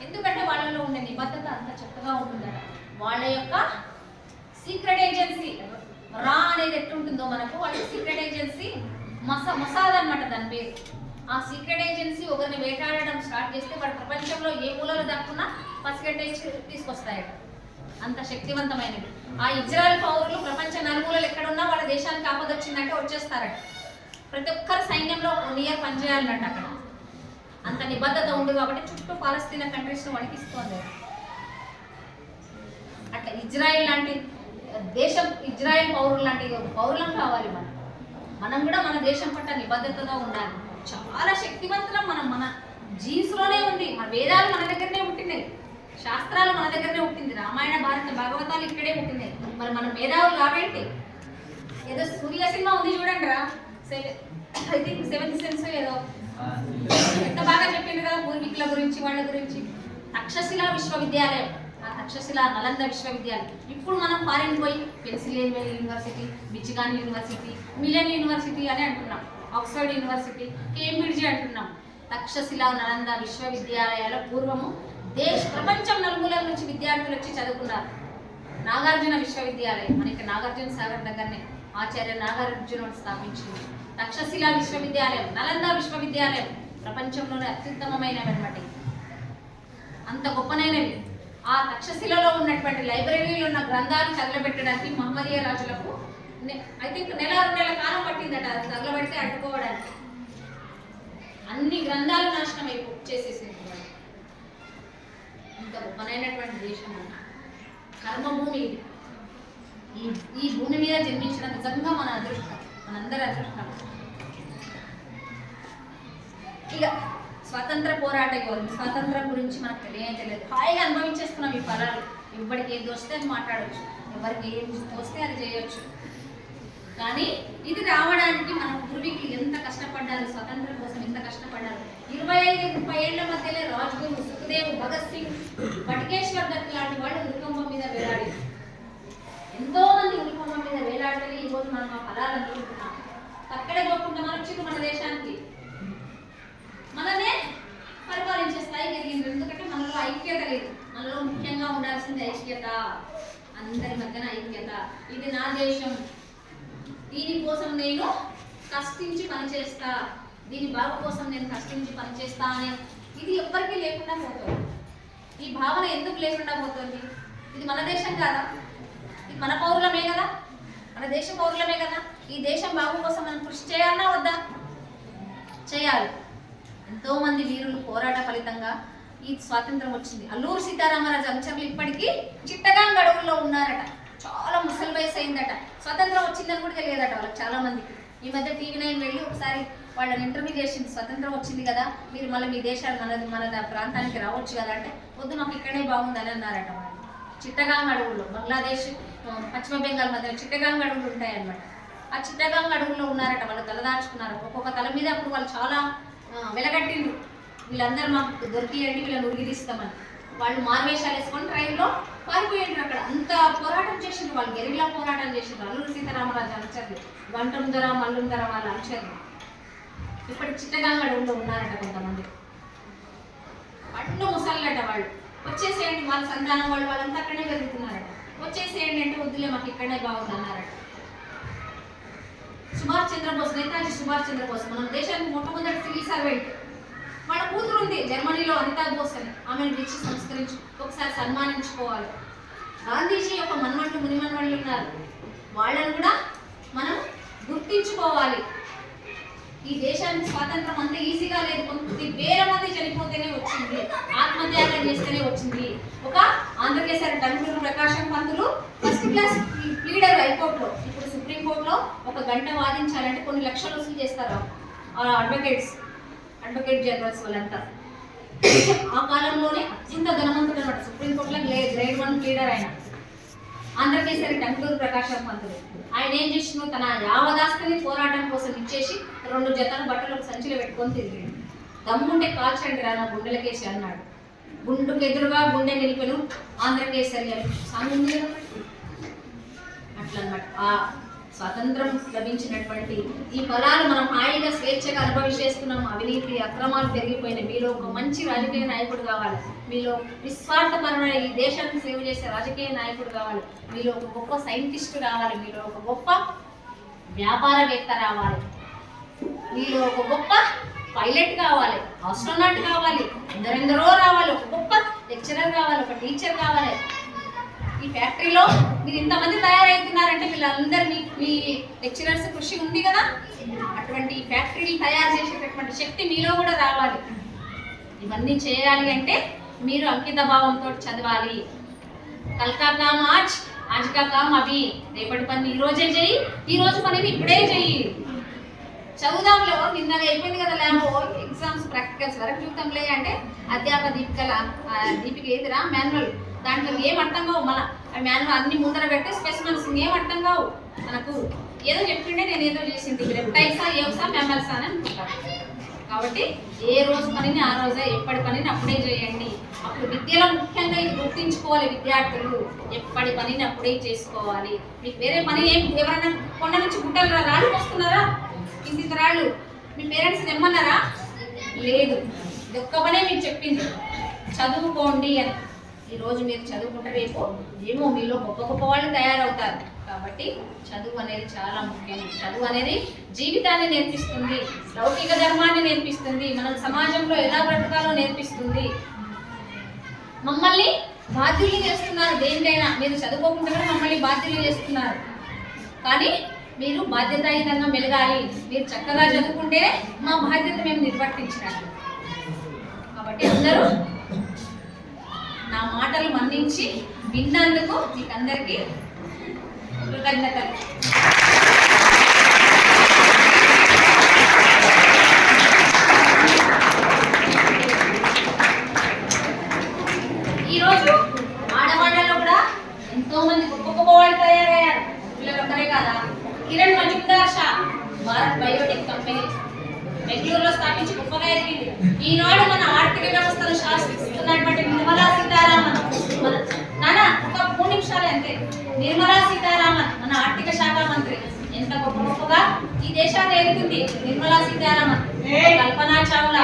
Speaker 3: ఎందుకంటే వాళ్ళలో ఉండే నిబద్ధత అంత చక్కగా ఉంటుందట. వాళ్ళ యొక్క సీక్రెట్ ఏజెన్సీ రా అనేది ఎట్లుంటుందో మనకు, వాళ్ళ సీక్రెట్ ఏజెన్సీ మొసాద్ అనమాట దాని పేరు. ఆ సీక్రెట్ ఏజెన్సీ ఒకరిని వేటాడడం స్టార్ట్ చేస్తే వాడు ప్రపంచంలో ఏ మూలలో దక్కున్నా పసిగట్టేసి తీసుకొస్తాయట. అంత శక్తివంతమైనది. ఆ ఇజ్రాయెల్ పౌరులు ప్రపంచ నలుమూలలు ఎక్కడున్నా వాళ్ళ దేశానికి ఆపద వచ్చిందంటే వచ్చేస్తారట. ప్రతి ఒక్కరు సైన్యంలో 1 ఇయర్ పనిచేయాలన్నట్టు అక్కడ. అంత నిబద్ధత ఉంది కాబట్టి చుట్టూ పాలస్తీనా కంట్రీస్ వణికిస్తోంది. అట్లా ఇజ్రాయెల్ లాంటి దేశం, ఇజ్రాయెల్ పౌరులు లాంటి పౌరులం కావాలి మనం కూడా మన దేశం పట్ల నిబద్ధతగా ఉండాలి. చాలా శక్తివంతులం మనం. మన జీన్స్లోనే ఉంది. మన వేదాలు మన దగ్గరనే ఉంటున్నాయి, శాస్త్రాలు మన దగ్గరనే ఉంటుంది, రామాయణ భారత భాగవతాలు ఇక్కడే ఉంటున్నాయి. మరి మన మేధావులు కావేంటి? ఏదో సూర్య సినిమా ఉంది చూడండి రా, ఐ థింక్ 7th సెన్స్ ఏదో ఎంత బాగా చెప్పింది కదా పూర్వీకుల గురించి, వాళ్ళ గురించి. తక్షశిల విశ్వవిద్యాలయం, ఆ తక్షశిల నలంద విశ్వవిద్యాలయం. ఇప్పుడు మనం ఫారిన్ పోయి Pennsylvania university, Michigan university, melon university అని అంటున్నాం, ఆక్స్ఫర్డ్ యూనివర్సిటీ, కేంబ్రిడ్జ్ అంటున్నాం. తక్షశిల నలంద విశ్వవిద్యాలయాల పూర్వము ప్రపంచం నలుమూలల నుంచి విద్యార్థులు వచ్చి చదువుకున్నారు. నాగార్జున విశ్వవిద్యాలయం మనకి నాగార్జున సాగర్ దగ్గరనే ఆచార్య నాగార్జునుడు స్థాపించింది. తక్షశిల విశ్వవిద్యాలయం, నలంద విశ్వవిద్యాలయం ప్రపంచంలోనే అత్యుత్తమమైనవి అన్నమాట. అంత గొప్పనైనవి. ఆ తక్షశిలలో ఉన్నటువంటి లైబ్రరీలో ఉన్న గ్రంథాలు తగలబెట్టడానికి మహమ్మదీయ రాజులకు ఐ థింక్ 1-2 నెలల కాలం పట్టిందట. అది తగలబెడితే అడ్డుకోవడానికి. అన్ని గ్రంథాలు నాశనం చేసేసింది. ఇంత గొప్పనైనటువంటి దేశం కర్మభూమి ఇది. ఈ భూమి మీద జన్మించడం నిజంగా మన అదృష్టం, మనందరి అదృష్టం. ఇక స్వాతంత్ర పోరాట యోధులు, స్వాతంత్రం గురించి మనకు తెలియదు. హాయిగా అనుభవించేస్తున్నాం ఈ ఫలాలు. ఎవరికి ఏది వస్తే అది మాట్లాడవచ్చు, ఎవరికి ఏం వస్తే అది చేయొచ్చు. కానీ ఇది రావడానికి మన పూర్వీకులు ఎంత కష్టపడ్డారు, స్వతంత్రం కోసం ఎంత కష్టపడ్డారు. 25-30 ఏళ్ల మధ్యలో రాజ్గురు, సుఖదేవ్, భగత్ సింగ్, బట్కేశ్వర్ దత్ లాంటి వాళ్ళు ఉరికొంబం మీద వేలాడి, ఎంతో మంది ఉరికొంబం మీద వేలాడితే ఈ రోజు మనం ఆ ఫలాలు అందుకుంటున్నాం. అక్కడే పోకుండా మనం వచ్చింది మన దేశానికి, మననే పరిపాలించే స్థాయికి ఎదిగింది. ఎందుకంటే మనలో ఐక్యత లేదు. మనలో ముఖ్యంగా ఉండాల్సింది ఐక్యత, అందరి మధ్యన ఐక్యత. ఇది నా దేశం, దీనికోసం నేను కష్టించి పనిచేస్తా, దీని బాగు కోసం నేను కష్టించి పనిచేస్తా అనే ఇది ఎవ్వరికీ లేకుండా పోతుంది. ఈ భావన ఎందుకు లేకుండా పోతుంది? ఇది మన దేశం కాదా? ఇది మన పౌరులమే కదా, మన దేశ పౌరులమే కదా. ఈ దేశం బాగు కోసం మనం కృషి చేయాలన్నా వద్దా? చేయాలి. ఎంతోమంది వీరులు పోరాట ఫలితంగా ఈ స్వాతంత్రం వచ్చింది. అల్లూరు సీతారామరాజు అనుచరులు ఇప్పటికీ చిట్టగాంగ్ అడవుల్లో ఉన్నారట. చాలా ముసలి వయసు అయిందట. స్వతంత్రం వచ్చిందని కూడా తెలియదట వాళ్ళకి చాలా మందికి. ఈ మధ్య TV9 వెళ్ళి ఒకసారి వాళ్ళని ఇంటర్వ్యూ చేసింది. స్వతంత్రం వచ్చింది కదా, మీరు మళ్ళీ మీ దేశాలు మన ప్రాంతానికి రావచ్చు కదా అంటే, వద్దు మాకు ఇక్కడే బాగుందని అన్నారట వాళ్ళు. చిట్టగాంగ్ అడవుల్లో, బంగ్లాదేశ్ పశ్చిమ బెంగాల్ మధ్య చిట్టగాంగ్ అడవులు ఉంటాయన్నమాట. ఆ చిట్టగాంగ్ అడవుల్లో ఉన్నారట. వాళ్ళు తలదాచుకున్నారు. ఒక్కొక్క తల మీద అప్పుడు వాళ్ళు చాలా వెలగట్టిండ్రు, వీళ్ళందరూ మాకు దొరికియండి, వీళ్ళని ఉరిగిస్తామని. వాళ్ళు మారువేషాలు వేసుకొని ట్రైన్లో పారిపోయిండ్రు. అక్కడ అంత పోరాటం చేసిండ్రు వాళ్ళు, గెరిల్లా పోరాటం చేసిండ్రు. అల్లూరు సీతారామరాజు అనుచరులు, గంటంధర మల్లుంధర వాళ్ళ అనుచరులు ఇప్పటి చిట్టగాంగ్ అడవుల్లో ఉన్నారట కొంతమంది. పట్టు ముసళ్ళట వాళ్ళు. వచ్చేసేయండి, వాళ్ళ సంతానం వాళ్ళు వాళ్ళంతా అక్కడే పెరుగుతున్నారట. వచ్చేసేయండి అంటే వద్దులే మాకు ఇక్కడే బాగుంది అన్నారట. సుభాష్ చంద్రబోస్, నేతాజీ సుభాష్ చంద్రబోస్ మన దేశానికి మొట్టమొదటి సివిల్ సర్వెంట్. వాళ్ళ కూతురు ఉంది జర్మనీలో, అనితా బోస్ అని. ఆమెను పిలిచి సంస్కరించి ఒకసారి సన్మానించుకోవాలి. గాంధీజీ యొక్క మన్మళ్ళు మునిమన్మళ్ళు ఉన్నారు, వాళ్ళని కూడా మనం గుర్తించుకోవాలి. ఈ దేశానికి స్వాతంత్రం అంత ఈజీగా లేదు. కొన్ని వేల మంది చనిపోతేనే వచ్చింది, ఆత్మత్యాగం చేస్తేనే వచ్చింది. ఒక Andhrakesari Tanguturi Prakasam Pantulu first class pleader హైకోర్టులో. ఇప్పుడు సుప్రీంకోర్టులో 1 గంట వాదించాలంటే కొన్ని లక్షలు వసూలు చేస్తారు అడ్వకేట్ జనరల్స్ వాళ్ళంతా. ఆ కాలంలోనే అత్యంత ధనవంతుడు అనమాట. సుప్రీంకోర్టులో గ్రేడ్ 1 ప్లీడర్ ఆయన ఆంధ్రకేసరి టంగుటూరి ప్రకాశం పంతులు. ఆయన ఏం చేసిన, తన యావదాస్తిని పోరాటం కోసం ఇచ్చేసి 2 జతల బట్టలు ఒక సంచిలో పెట్టుకొని తిరిగాడు. దమ్ముంటే కాల్చండి రా నా గుండెలకేసి అన్నాడు. గుండుకు ఎదురుగా గుండె నిలిపెను ఆంధ్రకేసరి అని సాంగ్ ఉంది కదా. అట్లా అన్నమాట. ఆ స్వాతంత్రం లభించినటువంటి ఈ ఫలాలు మనం హాయిగా స్వేచ్ఛగా అనుభవిస్తేస్తున్నాం. అవినీతి అక్రమాలు పెరిగిపోయినాయి. మీలో ఒక మంచి రాజకీయ నాయకుడు కావాలి, మీలో నిస్వార్థపరమైన ఈ దేశానికి సేవ చేసే రాజకీయ నాయకుడు కావాలి, మీలో ఒక గొప్ప సైంటిస్ట్ కావాలి, మీలో ఒక గొప్ప వ్యాపారవేత్త రావాలి, మీలో ఒక గొప్ప పైలట్ కావాలి, ఆస్ట్రోనాట్ కావాలి, ఎందరెందరో రావాలి, ఒక గొప్ప లెక్చరర్ కావాలి, ఒక టీచర్ కావాలి. ఈ ఫ్యాక్టరీలో మీరు ఇంతమంది తయారవుతున్నారంటే వీళ్ళందరూ మీ లెక్చరర్స్ కృషి ఉంది కదా. అటువంటి ఫ్యాక్టరీలు తయారు చేసేటటువంటి శక్తి మీలో కూడా రావాలి. ఇవన్నీ చేయాలి అంటే మీరు అంకిత భావంతో చదవాలి. కల్కా కామ్ ఆజ్ కా కామ్ అభి. రేపటి పని ఈ రోజే చెయ్యి, ఈ రోజు పనిని ఇప్పుడే చెయ్యి. చదువుదాంలో నిన్నగా అయిపోయింది కదా ల్యాబ్ ఎగ్జామ్స్ ప్రాక్టికల్స్ వరకు చూద్దాంలే అంటే అధ్యాపక దీపిక ఏదిరా మాన్యువల్, దాంట్లో ఏం అర్థం కావు. మన మాన్యువల్ అన్ని ముందర పెట్టి స్పెసిమెన్స్ ఏం అర్థం కావు. మనకు ఏదో చెప్తుండే నేను ఏదో చేసింది, రెప్టైల్సా ఏవసా మ్యామల్సా అని అనుకుంటాను. కాబట్టి ఏ రోజు పనిని ఆ రోజే, ఎప్పటి పనిని అప్పుడే చేయండి. అప్పుడు విద్యలో ముఖ్యంగా ఇది గుర్తించుకోవాలి విద్యార్థులు. ఎప్పటి పనిని అప్పుడే చేసుకోవాలి. మీకు వేరే పని ఏం, ఎవరైనా కొండ నుంచి గుట్టలు రాళ్ళు వస్తున్నారా, ఇంత రాళ్ళు మీ పేరెంట్స్ తెమ్మన్నారా? లేదు. ఇది ఒక్క పనే మీకు చెప్పింది, చదువుకోండి అని. ఈరోజు మీరు చదువుకుంటే రేపు ఏమో మీలో గొప్ప గొప్ప వాళ్ళు తయారవుతారు. కాబట్టి చదువు అనేది చాలా ముఖ్యం. చదువు అనేది జీవితాన్ని నేర్పిస్తుంది, లౌకిక ధర్మాన్ని నేర్పిస్తుంది, మనం సమాజంలో ఎలా బ్రతకాలో నేర్పిస్తుంది. మమ్మల్ని బాధ్యులు చేస్తున్నారు దేనికైనా. మీరు చదువుకోకుండా కూడా మమ్మల్ని బాధ్యులు చేస్తున్నారు. కానీ మీరు బాధ్యతాయుతంగా మెలగాలి. మీరు చక్కగా చదువుకుంటేనే మా బాధ్యత మేము నిర్వర్తించినట్లు. కాబట్టి అందరూ నా మాటలు మన్నించి విన్నందుకు మీకు అందరికీ కృతజ్ఞతలు. ఈరోజు ఆడవాళ్ళలో కూడా ఎంతో మంది గొప్ప గొప్ప వాళ్ళు తయారయ్యారు. పిల్లలు ఒక్కరే కాదా, కిరణ్ మజుందార్ షా భారత్ బయోటెక్ కంపెనీ బెంగళూరులో స్థాపించి గొప్పగా ఎదిగింది. ఈనాడు మన ఆర్థిక వ్యవస్థను శాసిస్తున్నటువంటి నిర్మలా సీతారామన్, నానా ఒక 3 నిమిషాలు అంతే. నిర్మలా సీతారామన్ మన ఆర్థిక శాఖ మంత్రి ఎంత గొప్ప గొప్పగా ఈ దేశాన్ని ఎదుగుతుంది. నిర్మలా సీతారామన్, కల్పనా చావ్లా,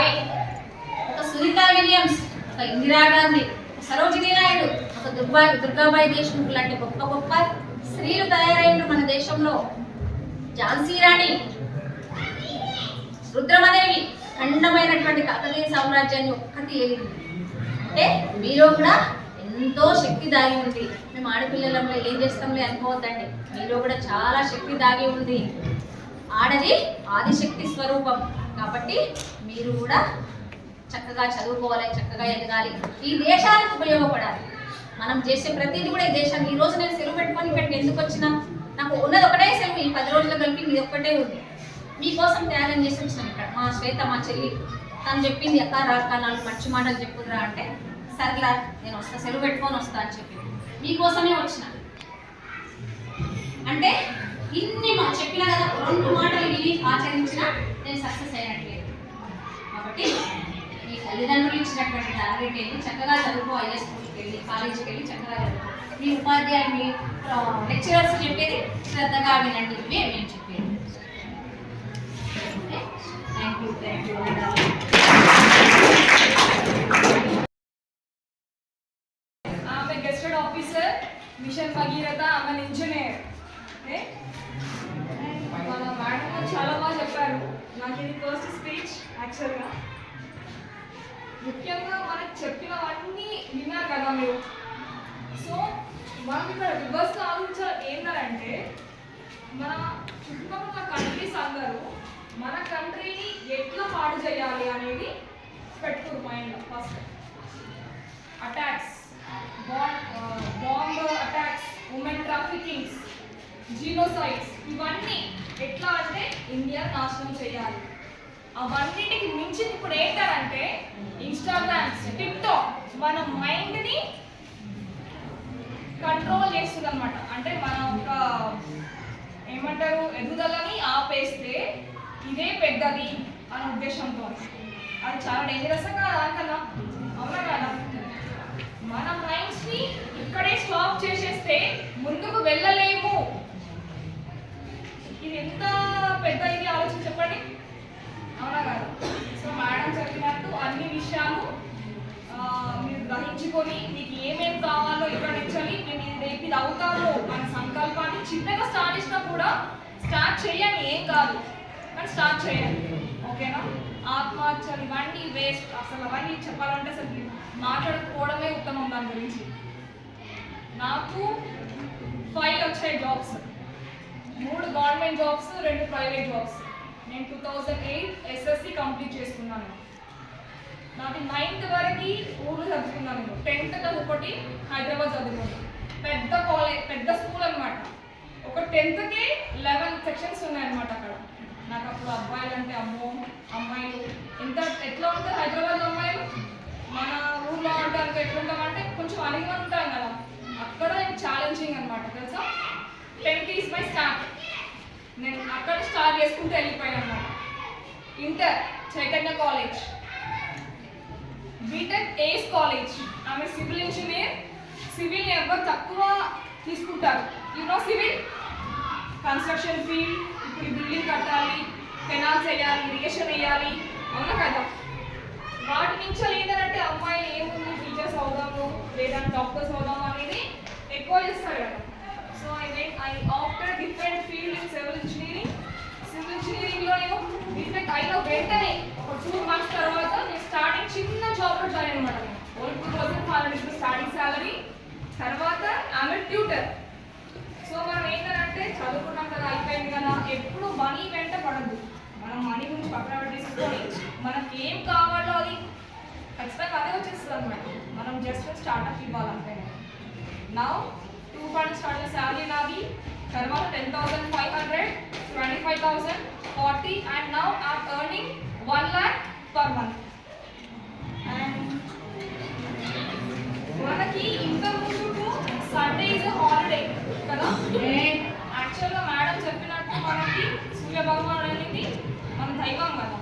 Speaker 3: ఒక సునీత విలియమ్స్, ఒక ఇందిరాగాంధీ, సరోజినీ నాయుడు, ఒక దుర్గాబాయి దేశ్ముఖ్ లాంటి గొప్ప గొప్ప స్త్రీలు తయారైన మన దేశంలో. ఝాన్సీ రాణి, రుద్రమదేవి ఖండమైనటువంటి కాకతీయ సామ్రాజ్యాన్ని ఒక్కటి ఏలింది. అంటే మీలో కూడా ఎంతో శక్తి దాగి ఉంది. మేము ఆడపిల్లలంలో ఏం చేస్తాంలే అనుకోవద్దండి, మీలో కూడా చాలా శక్తి దాగి ఉంది. ఆడది ఆదిశక్తి స్వరూపం. కాబట్టి మీరు కూడా చక్కగా చదువుకోవాలి, చక్కగా ఎదగాలి, ఈ దేశానికి ఉపయోగపడాలి. మనం చేసే ప్రతిదీ కూడా ఈ దేశానికి. ఈ రోజు నేను సెలవు పెట్టుకొని ఇక్కడికి ఎందుకు వచ్చినా, నాకు ఉన్నది ఒకటే సెలవు, ఈ 10 రోజులు కలిపి ఇది ఒక్కటే ఉంది. మీకోసం త్యాగం చేసి వచ్చినాను ఇక్కడ. మా శ్వేత, మా చెల్లి, తను చెప్పింది అక్క రాక 4 మంచి మాటలు చెప్పుకురా అంటే, సర్లా నేను వస్తా, సెలవు పెట్టుకొని వస్తా అని చెప్పింది. మీకోసమే వచ్చిన. అంటే ఇన్ని చెప్పినా కదా, 2 మాటలు విని ఆచరించినా నేను సక్సెస్ అయినట్లేదు. కాబట్టి మీ తల్లిదండ్రులు ఇచ్చినటువంటి టార్గెట్ ఏంటి? చక్కగా చదువుకో, ఐఎస్ స్కూల్కి వెళ్ళి, కాలేజీకి వెళ్ళి చక్కగా చదువుకో. మీ ఉపాధ్యాయులు, మీ లెక్చరర్స్ చెప్పేది శ్రద్ధగా వినండి. ఇవే మేము చెప్పేది. Thank you.
Speaker 4: I'm a guested officer, Mission Bhagirath. I'm an engineer. Okay? మన మేడం చాలా బాగా చెప్పారు. నాకు ఇది ఫస్ట్ స్పీచ్ యాక్చువల్గా. ముఖ్యంగా మనకు చెప్పినవన్నీ విన్నారు కదా మీరు. సో మనం ఇక్కడ రివర్స్గా ఆలోచించాలి ఏంటంటే, మన చుట్టుపక్కల కంట్రీస్ అందరూ మన కంట్రీని ఎట్లా పాడు చేయాలి అనేది పెట్టుకోరు మైండ్లో. First attacks, bomb attacks, women traffickings, genocides, ఇవన్నీ ఎట్లా అంటే ఇండియా నాశనం చేయాలి. అవన్నిటికి మించింది ఇప్పుడు ఏంటంటే ఇన్స్టాగ్రామ్స్, టిక్టాక్ మన మైండ్ని కంట్రోల్ చేస్తుంది అనమాట. అంటే మన ఒక ఏమంటారు, ఎదుగుదలని ఆపేస్తే ఇదే పెద్దది అనే ఉద్దేశంతో. అది చాలా డేంజరస్ కదా దానికన్నా, అవునా కదా? మన మైండ్స్ని ఇక్కడే స్టాప్ చేసేస్తే ముందుకు వెళ్ళలేము. ఇది ఎంత పెద్ద ఇది ఆలోచన చెప్పండి, అవునా కదా? సో మేడం చెప్పినట్టు అన్ని విషయాలు మీరు గ్రహించుకొని మీకు ఏమేమి కావాలో ఇక్కడ నుంచి మేము రేపు ఇది అవుతాము అనే సంకల్పాన్ని చిన్నగా స్టార్ట్ చేసినా కూడా స్టార్ట్ చేయండి, ఏం కాదు కానీ స్టార్ట్ చేయండి. ఓకేనా? ఆత్మహత్యలు ఇవన్నీ వేస్ట్. అసలు అవన్నీ చెప్పాలంటే అసలు మాట్లాడుకోవడమే ఉత్తమం దాని గురించి. నాకు 5 వచ్చాయి jobs, 3 government jobs, 2 private jobs. నేను 2008 SSC కంప్లీట్ చేసుకున్నాను. నాకు 9th వరకు ఊళ్ళో చదువుకున్నాను. 10th క్లాస్ ఒకటి హైదరాబాద్ చదువుకున్నాను. పెద్ద కాలేజ్, పెద్ద స్కూల్ అనమాట. ఒక 10thకి 11 సెక్షన్స్ ఉన్నాయన్నమాట అక్కడ. నాకు అప్పుడు అబ్బాయిలు అంటే అమ్మో, అమ్మాయిలు ఎట్లా ఉంటారు హైదరాబాద్లో అమ్మాయిలు, మన ఊళ్ళో అంటే అంత ఎట్లుంటామంటే కొంచెం అలిగిగా ఉంటాం కదా. అక్కడ ఛాలెంజింగ్ అనమాట, తెలుసా? 10th is my start. నేను అక్కడ స్టార్ట్ చేసుకుంటూ వెళ్ళిపోయాను అనమాట. ఇంటర్ చైతన్య కాలేజ్, బీటెక్ ఏస్ కాలేజ్. ఆమె సివిల్ ఇంజనీర్. సివిల్ని ఎవరు తక్కువ తీసుకుంటారు. You know civil construction field. ఇప్పుడు బిల్డింగ్ కట్టాలి, కెనాల్స్ వేయాలి, ఇరిగేషన్ వేయాలి, అవునా కదా? వాటి నుంచి ఏంటంటే అమ్మాయిలు ఏముంది టీచర్స్ అవుదాము లేదా డాక్టర్స్ అవుదాము అనేది ఎక్కువ చేస్తారు కదా. So I opted different field in civil engineering. Civil ఇంజనీరింగ్లో నేను బీటెక్ అయిన వెంటనే ఒక 2 months తర్వాత నేను స్టార్టింగ్ చిన్న జాబ్లో జాయిన్ అనమాట. Only 2,500 starting salary. తర్వాత ఆమె ట్యూటర్. సో మనం ఏంటంటే చదువుకున్నాం కదా, అయిపోయింది కదా, ఎప్పుడు మనీ వెంట పడద్దు. మనం మనీ గురించి పక్కన పెట్టేసుకొని మనకి ఏం కావాలో అది ఖచ్చితంగా అదే వచ్చేస్తుంది అనమాట. మనం జస్ట్ స్టార్ట్అప్ ఇవ్వాలంటే నా 2 months స్టార్ట్ శాలరీ నాది. తర్వాత 10,500, 25,000, 40 and now I'm earning 1 lakh per month. And మనకి ఇంత ముందు సండే ఇస్ హాలిడే కదా. యాక్చువల్గా మేడం చెప్పినట్టు మనకి సూర్య భగవానుడు అనేది మన దైవం కదా.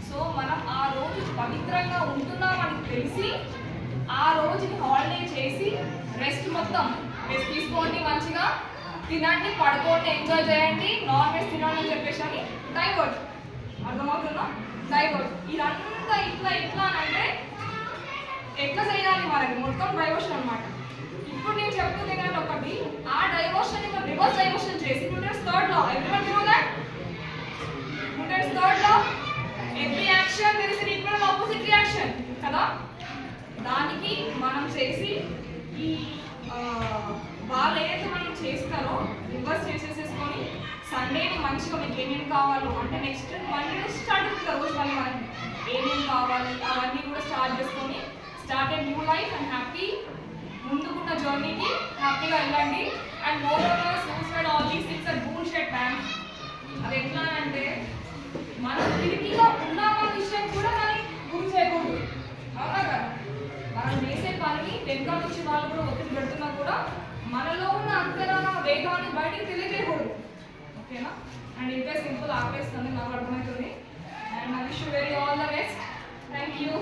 Speaker 4: సో మనం ఆ రోజు పవిత్రంగా ఉంటున్నామని తెలిసి ఆ రోజుని హాలిడే చేసి రెస్ట్ తీసుకోండి, మంచిగా తినండి, పడుకోండి, ఎంజాయ్ చేయండి, నాన్ వెజ్ తినండి అని చెప్పేసి అని డైవర్ట్. అర్థమవుతుందా? డైవర్ట్. ఇదంతా ఇట్లా అని అంటే ఎట్లా చేయాలి మనకి మొత్తం డైవర్షన్ అనమాట. ఇప్పుడు నేను చెప్తుంది ఏంటంటే ఒకటి, ఆ డైవర్షన్ మనం రివర్స్ డైవర్షన్ చేసి Newton's third law, everyone you know that Newton's third law, every action there is an equal and opposite reaction కదా. దానికి మనం చేసి ఈ వాళ్ళు ఏదైతే మనం చేస్తారో రివర్స్ చేసేసుకొని సండేని మంచిగా మీకు ఏమేమి కావాలో అంటే నెక్స్ట్ మండే స్టార్ట్ అవుతుంది రోజు మళ్ళీ మనకి ఏమేమి కావాలి అవన్నీ కూడా స్టార్ట్ చేసుకొని start a new life and happy ముందుకున్న జర్నీకి హ్యాపీగా వెళ్ళండి. And moreover suicide all these things are bullshit man. అది ఎట్లా అంటే మనం తిరిగిలో ఉన్నామన్న విషయం కూడా మనకి గుర్తు చేయకూడదు. అవునా కదా? మనం చేసే పనిని వెనుక నుంచి వాళ్ళు కూడా ఒత్తిడి పెడుతున్నా కూడా మనలో ఉన్న అంతరాల వేగాన్ని బయటికి తెలియజేయకూడదు. ఓకేనా? అండ్ ఇంకా సింపుల్ ఆపేస్తుంది, నాకు అర్థమవుతుంది. And I wish you very all the best. Thank you.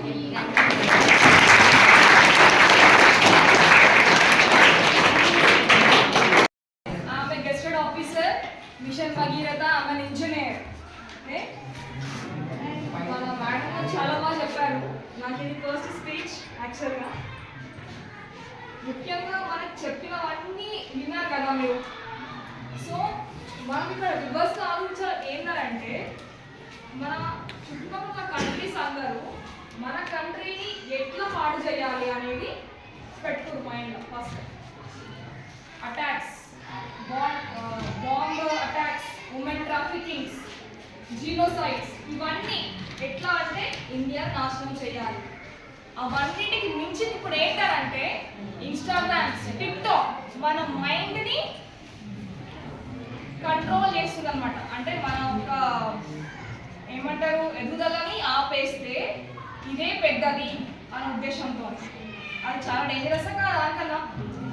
Speaker 4: ఆమె గెస్టెడ్ ఆఫీసర్ మిషన్ భగీరథ, ఆమె ఇంజనీర్. ఓకే, మన మేడం చాలా బాగా చెప్పారు. నాకు ఇది ఫస్ట్ స్పీచ్ యాక్చువల్గా. ముఖ్యంగా మనకు చెప్పినవన్నీ విన్నారు కదా మీరు. సో మనం ఇక్కడ రివర్స్గా ఆలోచించాలి ఏంటంటే మన చుట్టుపక్కల కంట్రీస్ అందరూ మన కంట్రీని ఎట్లా పాడు చేయాలి అనేది పెట్టుకోరు మైండ్లో. First attacks, bomb attacks, women traffickings, genocides, ఇవన్నీ ఎట్లా అంటే ఇండియా నాశనం చేయాలి. అవన్నిటికి మించి ఇప్పుడు ఏంటంటే ఇన్స్టాగ్రామ్స్, టిక్టాక్ మన మైండ్ని కంట్రోల్ చేస్తుంది అనమాట. అంటే మన ఒక ఏమంటారు ఎదుగుదలని ఆపేస్తే ఇదే పెద్దది అనే ఉద్దేశంతో. అది చాలా డేంజరస్ కదా,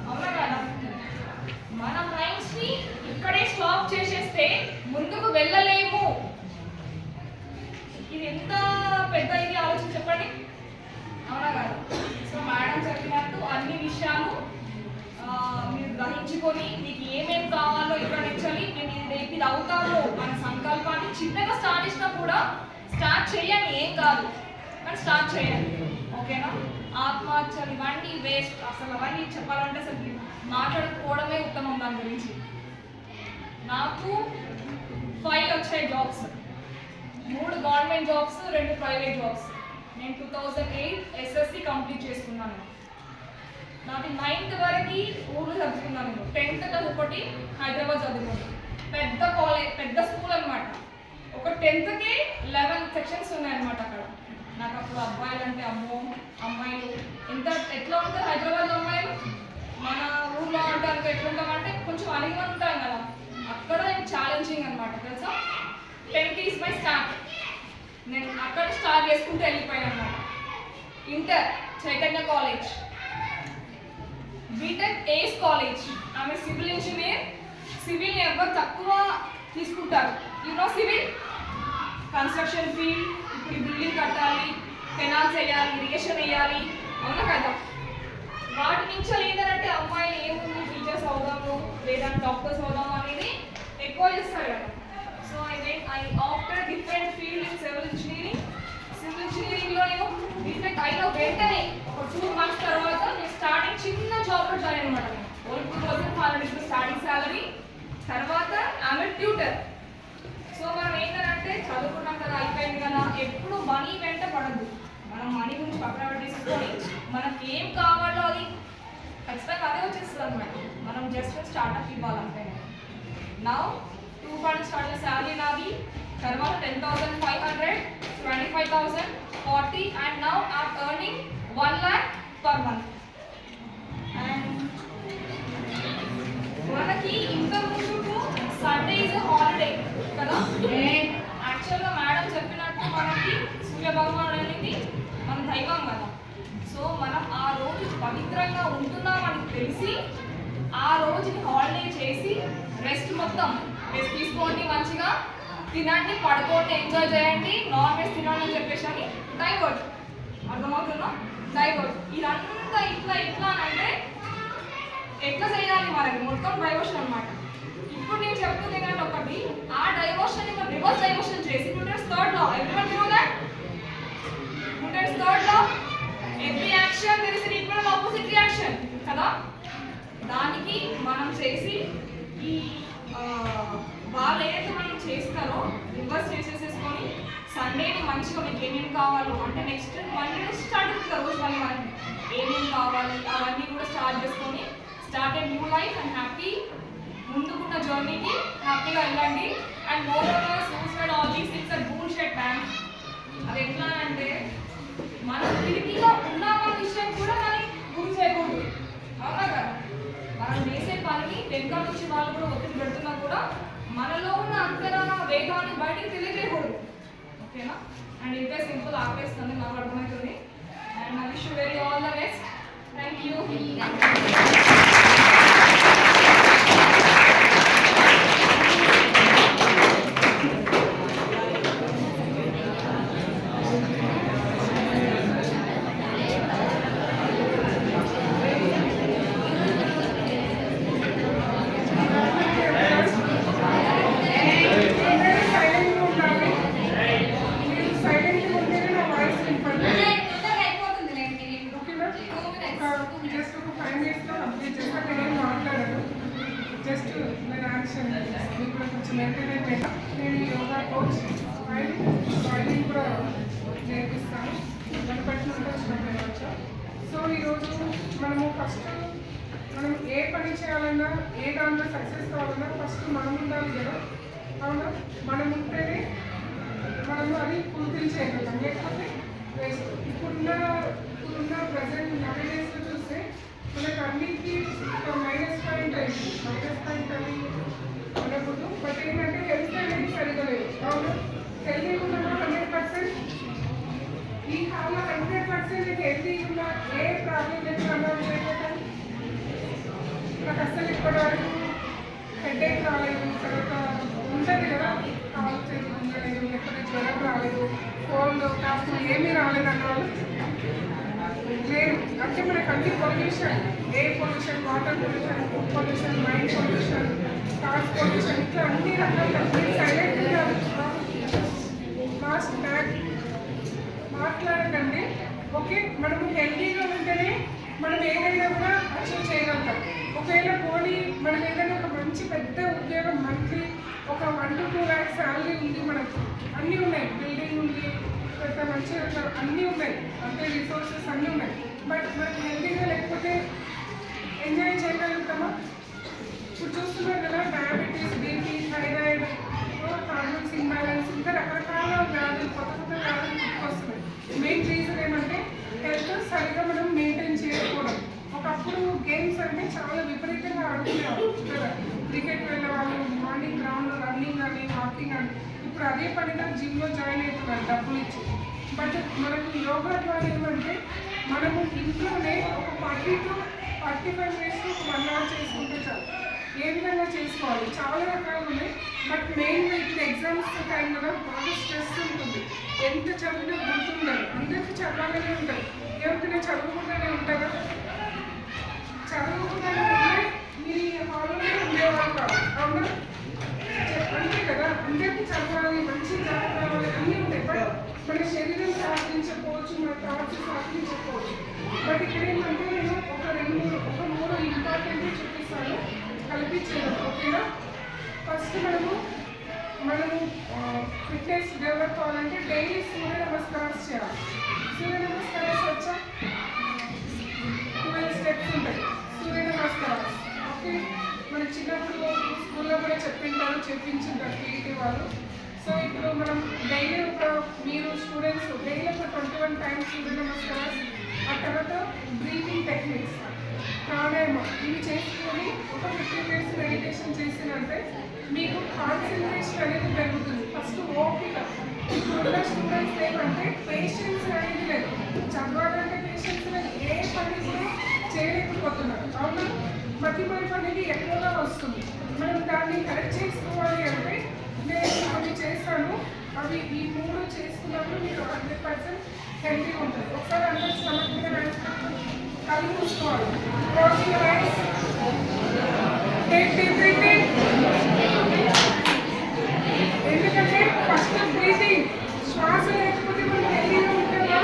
Speaker 4: అవునా కదా? మన మైండ్స్ని ఇక్కడే స్టాప్ చేసేస్తే ముందుకు వెళ్ళలేము. ఇది ఎంత పెద్ద ఇది ఆలోచన చెప్పండి, అవునా కదా? సో మేడం చెప్పినట్టు అన్ని విషయాలు మీరు గ్రహించుకొని మీకు ఏమేమి కావాలో ఇక్కడ నుంచి మేము ఇది అవుతాము మన సంకల్పాన్ని చిన్నగా స్టార్ట్ చేసినా కూడా స్టార్ట్ చేయండి, ఏం కాదు కానీ స్టార్ట్ చేయండి. ఓకేనా? ఆత్మహత్యలు ఇవన్నీ వేస్ట్. అసలు అవన్నీ చెప్పాలంటే అసలు మాట్లాడుకోవడమే ఉత్తమం దాని గురించి. నాకు 5 వచ్చాయి jobs, 3 government jobs, 2 private jobs. నేను 2008 SSC కంప్లీట్ చేసుకున్నాను. నాది 9th వరకు ఊళ్ళో చదువుకున్నాను. 10th ఒకటి హైదరాబాద్ చదువుకున్నాను. పెద్ద కాలేజ్, పెద్ద స్కూల్ అనమాట. ఒక 10thకే 11 సెక్షన్స్ ఉన్నాయన్నమాట అక్కడ. నాకు అప్పుడు అబ్బాయిలు అంటే అమ్మో, అమ్మాయిలు ఎట్లా ఉంటారు హైదరాబాద్లో అమ్మాయిలు, మన ఊళ్ళో ఉంటారు ఎట్లుంటామంటే కొంచెం అలిగిమని ఉంటాం కదా. అక్కడ ఛాలెంజింగ్ అనమాట తెలుసా. 10th is my start. నేను అక్కడ స్టార్ట్ చేసుకుంటూ వెళ్ళిపోయాను అనమాట. ఇంటర్ చైతన్య కాలేజ్, బీటెక్ ఏస్ కాలేజ్. ఆమె సివిల్ ఇంజనీర్. సివిల్ని ఎవరు తక్కువ తీసుకుంటారు. You know civil construction field. ఇప్పుడు ఈ బిల్డింగ్ కట్టాలి, కెనాల్స్ వేయాలి, ఇరిగేషన్ వేయాలి, అవునా కదా? వాటి నుంచి ఏంటంటే అమ్మాయిలు ఏముంది టీచర్స్ అవుదాము లేదా డాక్టర్స్ అవుదాము అనేది ఎక్కువ చేస్తారు కదా. So I opted different field in civil engineering. Civil ఇంజనీరింగ్లో నేను బీటెక్ అయిన వెంటనే ఒక 2 months తర్వాత నేను స్టార్టింగ్ చిన్న జాబ్లో జాయిన్ అనమాట. Only 2500 starting salary. తర్వాత ఆమె ట్యూటర్. సో మనం ఏంటంటే చదువుకున్నాం కదా, అయిపోయింది కదా, ఎప్పుడు మనీ వెంట పడద్దు. మనం మనీ గురించి పక్కన పెట్టేసుకొని మనకి ఏం కావాలో అది ఖచ్చితంగా అదే వచ్చేస్తుంది అనమాట. మనం జస్ట్ స్టార్ట్అప్ ఇవ్వాలంటే. నౌ 2 స్టార్ట్ శాలరీ నాది, తర్వాత 10,500, 25,000, 40, and now I'm earning 1 lakh per month. And మనకి ఇంతకుముందు సండే ఈజ్ హాలిడే కదా. యాక్చువల్గా మేడం చెప్పినట్టు మనకి సూర్య భగవానుడు అనేది మన దైవం కదా. సో మనం ఆ రోజు పవిత్రంగా ఉంటున్నామని తెలిసి ఆ రోజుని హాలిడే చేసి రెస్ట్ తీసుకోండి, మంచిగా తినండి, పడుకోండి, ఎంజాయ్ చేయండి, నాన్ వెజ్ తినండి అని చెప్పేసి అని డైవర్ట్. అర్థమవుతుందా? డైవర్ట్. ఇదంతా ఇట్లా అంటే ఎట్లా చేయాలి మనకి మొత్తం డైవర్షన్ అనమాట. ఇప్పుడు నేను చెప్తుంది కానీ ఒకటి, ఆ డైవర్షన్ ఇంకా రివర్స్ డైవర్షన్ చేసి Newton's third law, everyone know that. Newton's third law, every action there is an equal and opposite reaction కదా. దానికి మనం చేసి ఈ వాళ్ళు ఏదైతే మనం చేస్తారో రివర్స్ చేసేసుకొని సండేని మంచిగా మీకు ఏమేమి కావాలో అంటే నెక్స్ట్ మండే స్టార్ట్ అవుతుంది రోజు మళ్ళీ మనకి ఏమేమి కావాలి అవన్నీ కూడా స్టార్ట్ చేసుకొని start a new life and happy ముందుకున్న జర్నీకి హ్యాపీగా వెళ్ళండి. And moreover suicide all these things are bullshit man. అది ఎట్లా అంటే మనం తిరిగిగా ఉన్నామన్న విషయం కూడా మనకి గుర్తు చేయకూడదు. అవునా కదా? మనం చేసే పనిని వెనుక నుంచి వాళ్ళు కూడా ఒత్తిడి పెడుతున్నా కూడా మనలో ఉన్న అంతరాన వేగాన్ని బయటికి తెలియజేయకూడదు. ఓకేనా? అండ్ ఇంతే సింపుల్ ఆపేస్తుంది, నాకు అర్థమవుతుంది. And I wish you very all the best. Thank you.
Speaker 5: నేను యోగా కోచ్ అండ్ బాడీ కూడా నేర్పిస్తాను. గణపతి నుండి వచ్చిన. సో ఈరోజు మనం ఏ పని చేయాలన్నా ఏ దాంట్లో సక్సెస్ కావాలన్నా ఫస్ట్ మనం ఉండాలి కదా. అవునా? మనం ఉంటేనే మనము అది ఫుల్ఫిల్ చేయగలుగుతాం, లేకపోతే వేస్ట్. ఇప్పుడున్న ప్రజెంట్ నవేడేస్లో చూస్తే మనకు అన్నింటికి మైనస్ పాయింట్ అని ఉండకూడదు. బట్ ఏంటంటే హెల్త్ అనేది సరిగా లేదు. అవును, హెల్తీ ఉన్న 100%, ఈ కాలంలో 100% హెల్తీ ఉన్న ఏ ప్రాబ్లం లేకుండా చేయకపోతాను. నాకు అస్సలు ఇప్పటి వరకు హెడేక్ రాలేదు, తర్వాత ఉంటుంది కదా కాలు చేతి ఉండలేదు, లేకపోతే జ్వరం రాలేదు, కోల్డ్ కాఫ్ ఏమీ రాలేదు అన్న వాళ్ళు లేదు. అంటే మనకు అన్ని pollution, air pollution, water pollution, food pollution, mind pollution, cars pollution, ఇట్లా అన్ని రకాల సైలెంట్గా మాట్లాడకండి. ఓకే, మనము హెల్తీగా ఉంటేనే మనం ఏదైనా కూడా అచీవ్ చేయగలుగుతాం. ఒకవేళ పోనీ మనం ఏదైనా ఒక మంచి పెద్ద ఉద్యోగం, మంత్లీ ఒక 1 to 2 lakhs శాలరీ ఉంది, మనకు అన్నీ ఉన్నాయి, బిల్డింగ్ ఉంది, పెద్ద మంచిగా అన్నీ ఉన్నాయి, అంటే రిసోర్సెస్ అన్నీ ఉన్నాయి. బట్ మనకి హెల్తీగా లేకపోతే ఎంజాయ్ చేయగలుగుతామా? ఇప్పుడు చూస్తున్నారు కదా, diabetes, BP, thyroid, hormones imbalance, ఇంకా రకరకాల వ్యాధులు, కొత్త వ్యాధులు వస్తున్నాయి. మెయిన్ రీజన్ ఏమంటే హెల్త్ సరిగ్గా మనం మెయింటైన్ చేయకపోవడం. ఒకప్పుడు గేమ్స్ అంటే చాలా విపరీతంగా ఆడుకునేవాళ్ళు కదా, క్రికెట్ వెళ్ళేవాళ్ళు, మార్నింగ్ గ్రౌండ్ రన్నింగ్ అని, వాకింగ్ అని. ఇప్పుడు అదే పనిగా జిమ్లో జాయిన్ అవుతున్నారు డబ్బులు ఇచ్చి. బట్ మనకు యోగా ద్వారా ఏమంటే మనము ఇంట్లోనే ఒక 40 to 45 minutes 1 hour చేసుకుంటే చాలు. ఏ విధంగా చేసుకోవాలి చాలా రకాలు ఉన్నాయి. బట్ మెయిన్గా ఇప్పుడు ఎగ్జామ్స్ టైం కదా, బాగా స్ట్రెస్ ఉంటుంది, ఎంత చదివినా గుర్తుండదు. అందరికీ చదవాలనే ఉంటుంది, ఎవరికైనా చదువుకుంటూనే ఉంటారా? చదువుకుంటూనే మీరు హాల్లోనే ఉండేవాళ్ళు కాదు, అవునా? అంతే కదా, అందరికీ చదవాలి, మంచి జాబ్ కావాలి, అన్నీ ఉంటాయి. బట్ మన శరీరం సహకరించకపోవచ్చు, మన థాట్స్ సహకరించకపోవచ్చు. బట్ ఇక్కడ ఏంటంటే నేను ఒక మూడు ఇంపార్టెంట్ చూపిస్తాను కలిపి చేయడం. ఓకేనా? ఫస్ట్ మనము ఫిట్నెస్ డెవలప్ అవ్వాలంటే డైలీ సూర్య నమస్కారాలు చేయాలి. సూర్య నమస్కారాలు వచ్చా 12 స్టెప్స్ ఉంటాయి సూర్య నమస్కారాలు. ఓకే, మన చిన్నప్పుడు స్కూల్లో కూడా చెప్పించారు పీఈటీ వాళ్ళు. సో ఇప్పుడు మనం డైలీ మీరు స్టూడెంట్స్ డైలీ ఒక 21 టైమ్స్ సూర్య నమస్కారాలు, ఆ తర్వాత బ్రీతింగ్ టెక్నిక్స్, ప్రాణాయామం ఇవి చేసుకొని ఒక 15 minutes మెడిటేషన్ చేసినంటే మీకు కాన్సన్ట్రేషన్ అనేది పెరుగుతుంది. ఫస్ట్ ఓపిక. ఇప్పుడున్న స్టూడెంట్స్ ఏమంటే పేషెన్స్ అనేది లేదు, చదవాలంటే పేషెన్స్ లేదు, ఏ పని కూడా చేయలేకపోతున్నారు. అవునా? మతిమరుపు అనేది ఎక్కువగా వస్తుంది. మనం దాన్ని కరెక్ట్ చేసుకోవాలి అంటే నేను అవి చేస్తాను. అవి ఈ 3 చేసుకున్నప్పుడు మీరు 100% హెల్తీగా ఉంటుంది. ఒకసారి అందరూ స్టమక్ మీద కళ్ళు మూసుకోవాలి. Close your eyes, take deep breathing. ఎందుకంటే ఫస్ట్ బ్రీతింగ్ శ్వాస లేకపోతే మనం హెల్తీగా ఉంటామా?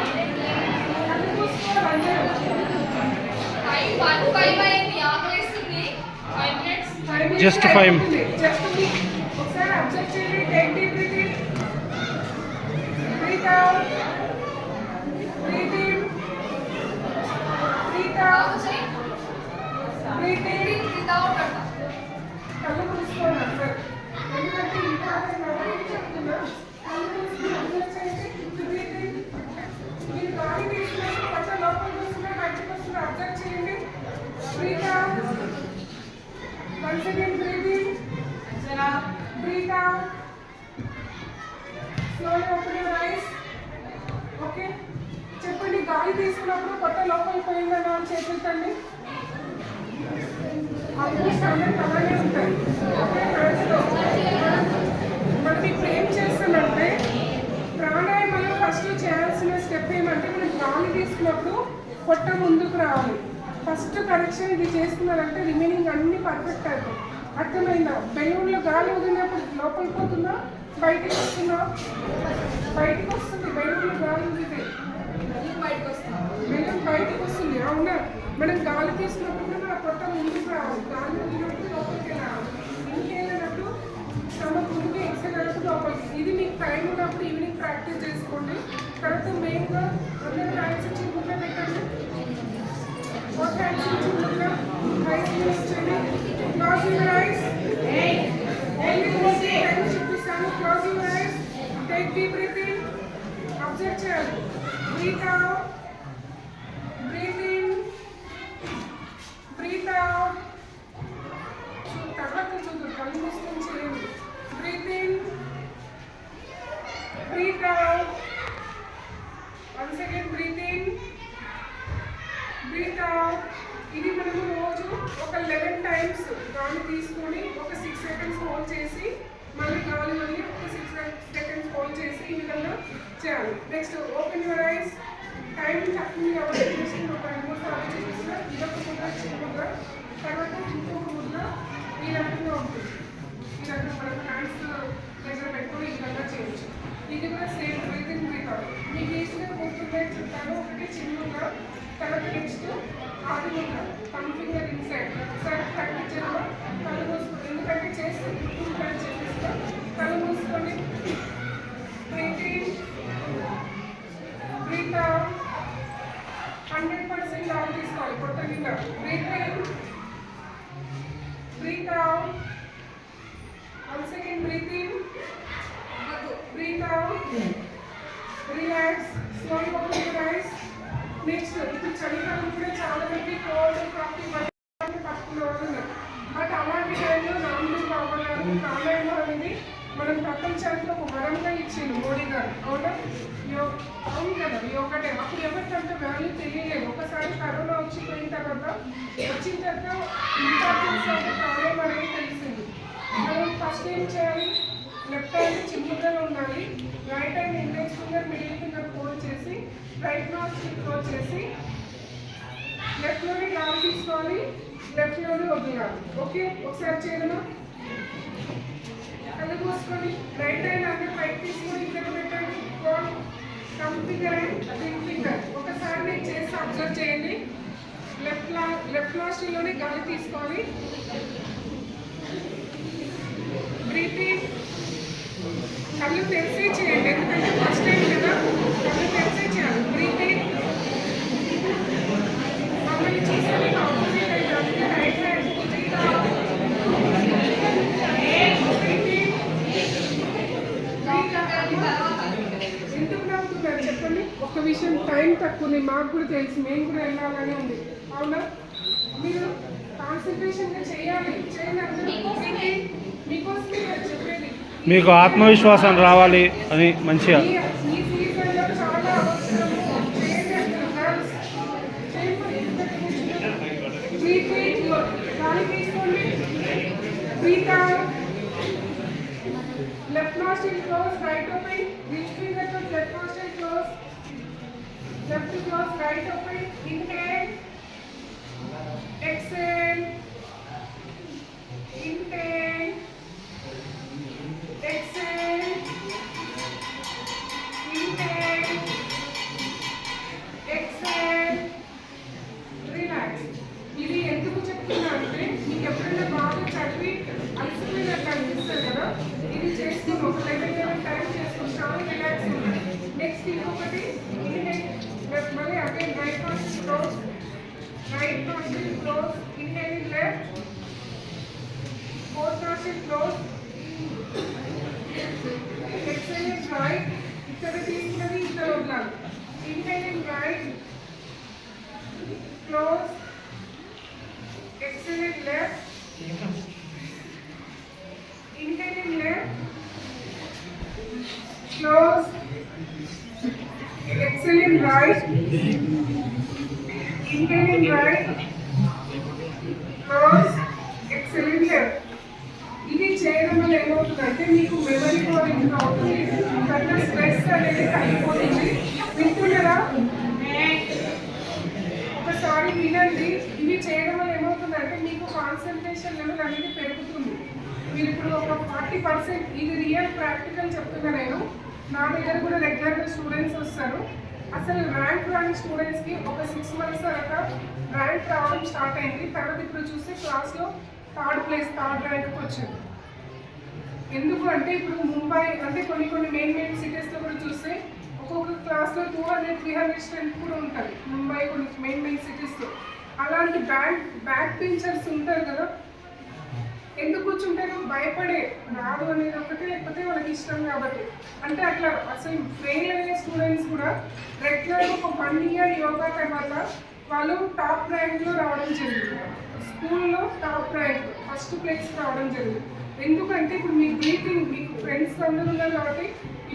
Speaker 5: కళ్ళు మూసుకోవాలి అందరూ.
Speaker 4: 5 అయింది, ఆకలిస్తుంది. 5 minutes.
Speaker 5: Just 5. ఒకసారి అబ్జర్వ్ చేయండి. Take deep breathing, breathe out, breathe in, breathe out, breathe in. కళ్ళు మూసుకోండి సార్, ఎందుకంటే ఇంపార్టెంట్ కాబట్టి చెప్తున్నా. కళ్ళు మూసుకుని అబ్జర్వ్ చేయండి. Breathe in. మీరు గాలి తీసుకున్నప్పుడు పట్ట లోపలికి వస్తున్నా బయటకు వస్తున్నా అబ్జర్వ్ చేయండి. Breathe out. Once again breathe in, breathe out. Slowly open your eyes. Okay. చెప్పండి, గాలి తీసుకున్నప్పుడు పొట్ట లోపలికి పోయిందని వాళ్ళు చేపించండి. ఆల్మోస్ట్ అందరికి అలానే ఉంటాయి. మనం ఇప్పుడు ఏం చేస్తామంటే ప్రాణాయామంలో ఫస్ట్ చేయాల్సిన స్టెప్ ఏమంటే మనం గాలి తీసుకున్నప్పుడు పొట్ట ముందుకు రావాలి. ఫస్ట్ కరెక్షన్ ఇది చేసుకున్నారంటే రిమైనింగ్ అన్ని పర్ఫెక్ట్ అవుతాయి. అర్థమైందా? బెలూన్లో గాలి వదిలినప్పుడు లోపలికి పోతుందా బయటికి వస్తుందా? బయటికి వస్తుంది. బెలూన్లో గాలి వదిలితే బెలూన్ బయటికి వస్తుంది. అవునా? మనం గాలి తీసుకున్నప్పుడు మన పొట్ట ముందుకు రావాలి. గాలి వదిలినప్పుడు లోపలికి రావాలి. ఇంకేళ్ళినప్పుడు స్టమక్ ముందుకు ఎక్సైనప్పుడు లోపలికి. ఇది మీకు టైం ఉన్నప్పుడు ఈవినింగ్ ప్రాక్టీస్ చేసుకోండి. తర్వాత మెయిన్గా అందరూ హ్యాండ్స్ వచ్చి ముందు పెట్టండి. Both hands into the ground. Eyes closed. Close your eyes. Only one time should be done. Close your eyes. Take deep breath in. Observe child. Breathe out. Breathe in. Breathe out. తర్వాత చూడు కళ్ళు మూసుకొని చేయండి. Breathe in. Breathe out. Once again breathe in. Breathe out. ఇది మనము రోజు ఒక 11 times గాలి తీసుకొని ఒక 6 seconds హోల్డ్ చేసి మళ్ళీ గాలి వదిలి ఒక 6 seconds హోల్డ్ చేసి ఈ విధంగా చేయాలి. Next open your ice. Time తక్కువ కాబట్టి జస్ట్ ఒక 2 సార్లు చేసిన ఇదొక ముద్ర చిన్నగా, తర్వాత ఇంకొక ముద్ర ఈ రకంగా ఉంటుంది. ఈ రకంగా మనం హ్యాండ్స్ దగ్గర పెట్టుకొని ఈ విధంగా చేయొచ్చు. ఇది కూడా సేమ్ బ్రీతింగ్ బ్రీత్ అవుట్. మీకు ఈజీగా గుర్తుండే చెప్తాను. ఒకటి చిన్నగా, తర్వాత నెక్స్ట్ ఆడుగా పంపింగ్ ఇన్సైడ్. ఒకసారి ప్రాక్టీస్ చేయడం కళ్ళు మూసుకొని, ఎందుకంటే చేస్తే గుర్తుంటాను చేపిస్తాం. కళ్ళు మూసుకొని బ్రీత్ ఇన్, బ్రీత్ అవుట్. 100% గాలి తీసుకోవాలి పొట్ట కింద. Breathe in, breathe out. Once again breathe in, breathe out. Relax. Slowly open your eyes. Next ఇప్పుడు చలికాలం కూడా చాలా మంది కోల్డ్ కాఫీ తక్కువ ఉన్నారు. బట్ అలాంటి టైంలో రామ్దేవ్ బాబా గారు ప్రాణాయామం అనేది మనం ప్రపంచానికి ఒక వరంగా ఇచ్చిండు మోడీ గారు. అవునా? అవును కదా, యోగా డే. అప్పుడు ఎవరికి అంత వాల్యూ తెలియలేదు. ఒకసారి కరోనా వచ్చిపోయిన తర్వాత ఇంపార్టెన్స్ ఆఫ్ ప్రాణాయామం అనేది తెలిసింది. మనం ఫస్ట్ ఏం చేయాలి? లెఫ్ట్ హ్యాండ్ చిన్నగా ఉండాలి. Right hand index finger middle finger fold చేసి రైట్ నోస్ క్లోజ్ చేసి లెఫ్ట్లోని గాలి తీసుకోవాలి, లెఫ్ట్లోని వదిలాలి. ఓకే, ఒకసారి చేయగలమా? కళ్ళు మూసుకొని రైట్ హ్యాండ్ అన్ని పైకి తీసుకొని ఇక్కడ పెట్టండి. Thumb finger and ring finger. ఒకసారి నేను చేసి అబ్జర్వ్ చేయండి. లెఫ్ట్ నాస్ట్రిల్లోనే గాలి తీసుకోవాలి. బ్రీతింగ్. కళ్ళు తెరిసే చేయండి, ఎందుకంటే ఫస్ట్ టైం కదా, కళ్ళు తెరిసే చేయాలి. బ్రీతింగ్. మమ్మల్ని చూసాలి ఆపోజిట్ అయితే అందుకే రైట్ హ్యాండ్ ఎందుకు నవ్వుతున్నారు చెప్పండి. ఒక విషయం, టైం తక్కువ, మాకు కూడా తెలుసు, మేము కూడా వెళ్ళాలని ఉంది, అవునా? మీరు కాన్సన్ట్రేషన్గా చేయాలి. చేయాలి మీకోసమే చెప్పేది.
Speaker 6: మీకు ఆత్మవిశ్వాసం రావాలి అని మంచిగా
Speaker 5: ఈ సీజన్లో చాలా అవసరము. గాలి తీసుకోండి. Breathe out. Left nostril close, right open. Reach finger to left nostril close. Left close, right open. Inhale. Exhale. Inhale. Exhale. Inhale. Exhale. Relax. ఇది ఎందుకు చెప్తున్నా అంటే మీకు ఎప్పుడైనా బాగా చదివి అలసిపోయినట్టు అనిపిస్తుంది కదా, ఇది చేసుకుని ఒక 11 టైం చేసుకుని చాలా రిలాక్స్ ఉంటుంది. నెక్స్ట్ ఇంకొకటి మళ్ళీ again right nostril close, right nostril close. Inhaling left, fourth nostril close, excelling right. ఇక్కడ తీసుకుని ఇక్కడ వదలాలి. Inhaling right, close, exhaling left, inhaling left, close, exhaling right, inhaling right, close, exhaling left. ఇది చేయడం వల్ల ఏమవుతుందంటే మీకు మెమరీ పవర్ ఇంప్రూవ్ అవుతుంది, కన్నా స్ట్రెస్ అనేది తగ్గిపోతుంది. వింటున్నారా? ఒకసారి వినండి. ఇవి చేయడం వల్ల ఏమవుతుందంటే మీకు కాన్సన్ట్రేషన్ లెవెల్ అనేది పెరుగుతుంది. మీరు ఇప్పుడు ఒక 40%, ఇది రియల్ ప్రాక్టికల్ చెప్తున్నా నేను. నా దగ్గర కూడా రెగ్యులర్గా స్టూడెంట్స్ వస్తారు. అసలు ర్యాంక్ రాని స్టూడెంట్స్కి ఒక 6 months తర్వాత ర్యాంక్ రావడం స్టార్ట్ అయింది. తర్వాత ఇప్పుడు చూస్తే క్లాస్లో థర్డ్ ర్యాంక్కి వచ్చింది. ఎందుకు అంటే ఇప్పుడు ముంబై అంటే కొన్ని మెయిన్ సిటీస్లో కూడా చూస్తే ఒక్కొక్క క్లాస్లో 200-300 స్ట్రెంత్ కూడా ఉంటుంది. ముంబై కొన్ని మెయిన్ సిటీస్లో అలాంటి బ్యాక్ బెంచర్స్ ఉంటారు కదా, ఎందుకు కూర్చుంటారు? భయపడే, రాదు అనేది ఒకటి, లేకపోతే వాళ్ళకి ఇష్టం కాబట్టి. అంటే అట్లా అసలు ఫెయిల్ అయ్యే స్టూడెంట్స్ కూడా రెగ్యులర్గా ఒక 1 year యోగా తర్వాత వాళ్ళు టాప్ ర్యాంక్లో రావడం జరిగింది. స్కూల్లో టాప్ ర్యాంక్, ఫస్ట్ ప్లేస్ రావడం జరిగింది. ఎందుకంటే ఇప్పుడు మీ బ్రీతింగ్, మీకు ఫ్రెండ్స్ అందరూ ఉన్నారు కాబట్టి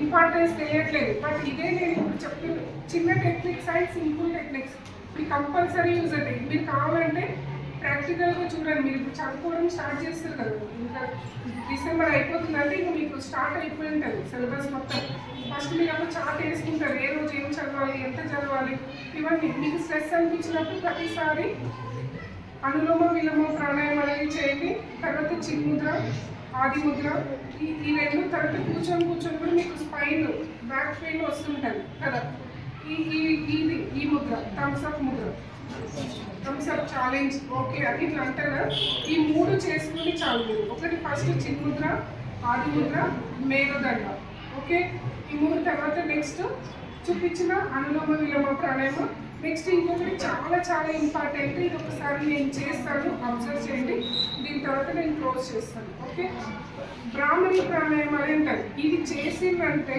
Speaker 5: ఇంపార్టెన్స్ తెలియట్లేదు. బట్ ఇదే నేను ఇప్పుడు చెప్తున్న చిన్న టెక్నిక్స్ అండ్ సింపుల్ టెక్నిక్స్ మీకు కంపల్సరీ యూజ్ అవుతాయి. మీరు కావాలంటే ప్రాక్టికల్గా చూడండి. మీరు ఇప్పుడు చదువుకోవడం స్టార్ట్ చేస్తారు కదా, ఇంకా డిసెంబర్ అయిపోతుందంటే ఇంకా మీకు స్టార్ట్ అయిపోయి ఉంటుంది సిలబస్ మొత్తం. ఫస్ట్ మీరు అప్పుడు చార్ట్ వేసుకుంటారు, ఏ రోజు ఏం చదవాలి, ఎంత చదవాలి, ఇవన్నీ. మీకు స్ట్రెస్ అనిపించినప్పుడు ప్రతిసారి అనులోమ విలోమ ప్రాణాయామం అనేది చేయండి. తర్వాత చిన్ముద్ర, ఆది ముద్ర, ఈ రెండు. తర్వాత కూర్చొని కూడా మీకు స్పైన్, బ్యాక్ పెయిన్ వస్తుంటుంది కదా, ఈ Mudra, Thums Up Mudra, Thums Up challenge, okay అని ఇట్లా అంటారు. ఈ 3 చేసుకుని చాలు మీరు. ఒకటి ఫస్ట్ చిన్ముద్ర, ఆది ముద్ర, మేరుదండ, ఓకే. ఈ 3 తర్వాత నెక్స్ట్ చూపించిన అనులోమ విలోమ ప్రాణాయామం. నెక్స్ట్ ఇంకొకటి చాలా ఇంపార్టెంట్, ఇది ఒకసారి నేను చేస్తాను, అబ్జర్వ్ చేయండి. దీని తర్వాత నేను క్లోజ్ చేస్తాను, ఓకే. బ్రాహ్మణి ప్రాణాయామం అని అంటారు. ఇది చేసిందంటే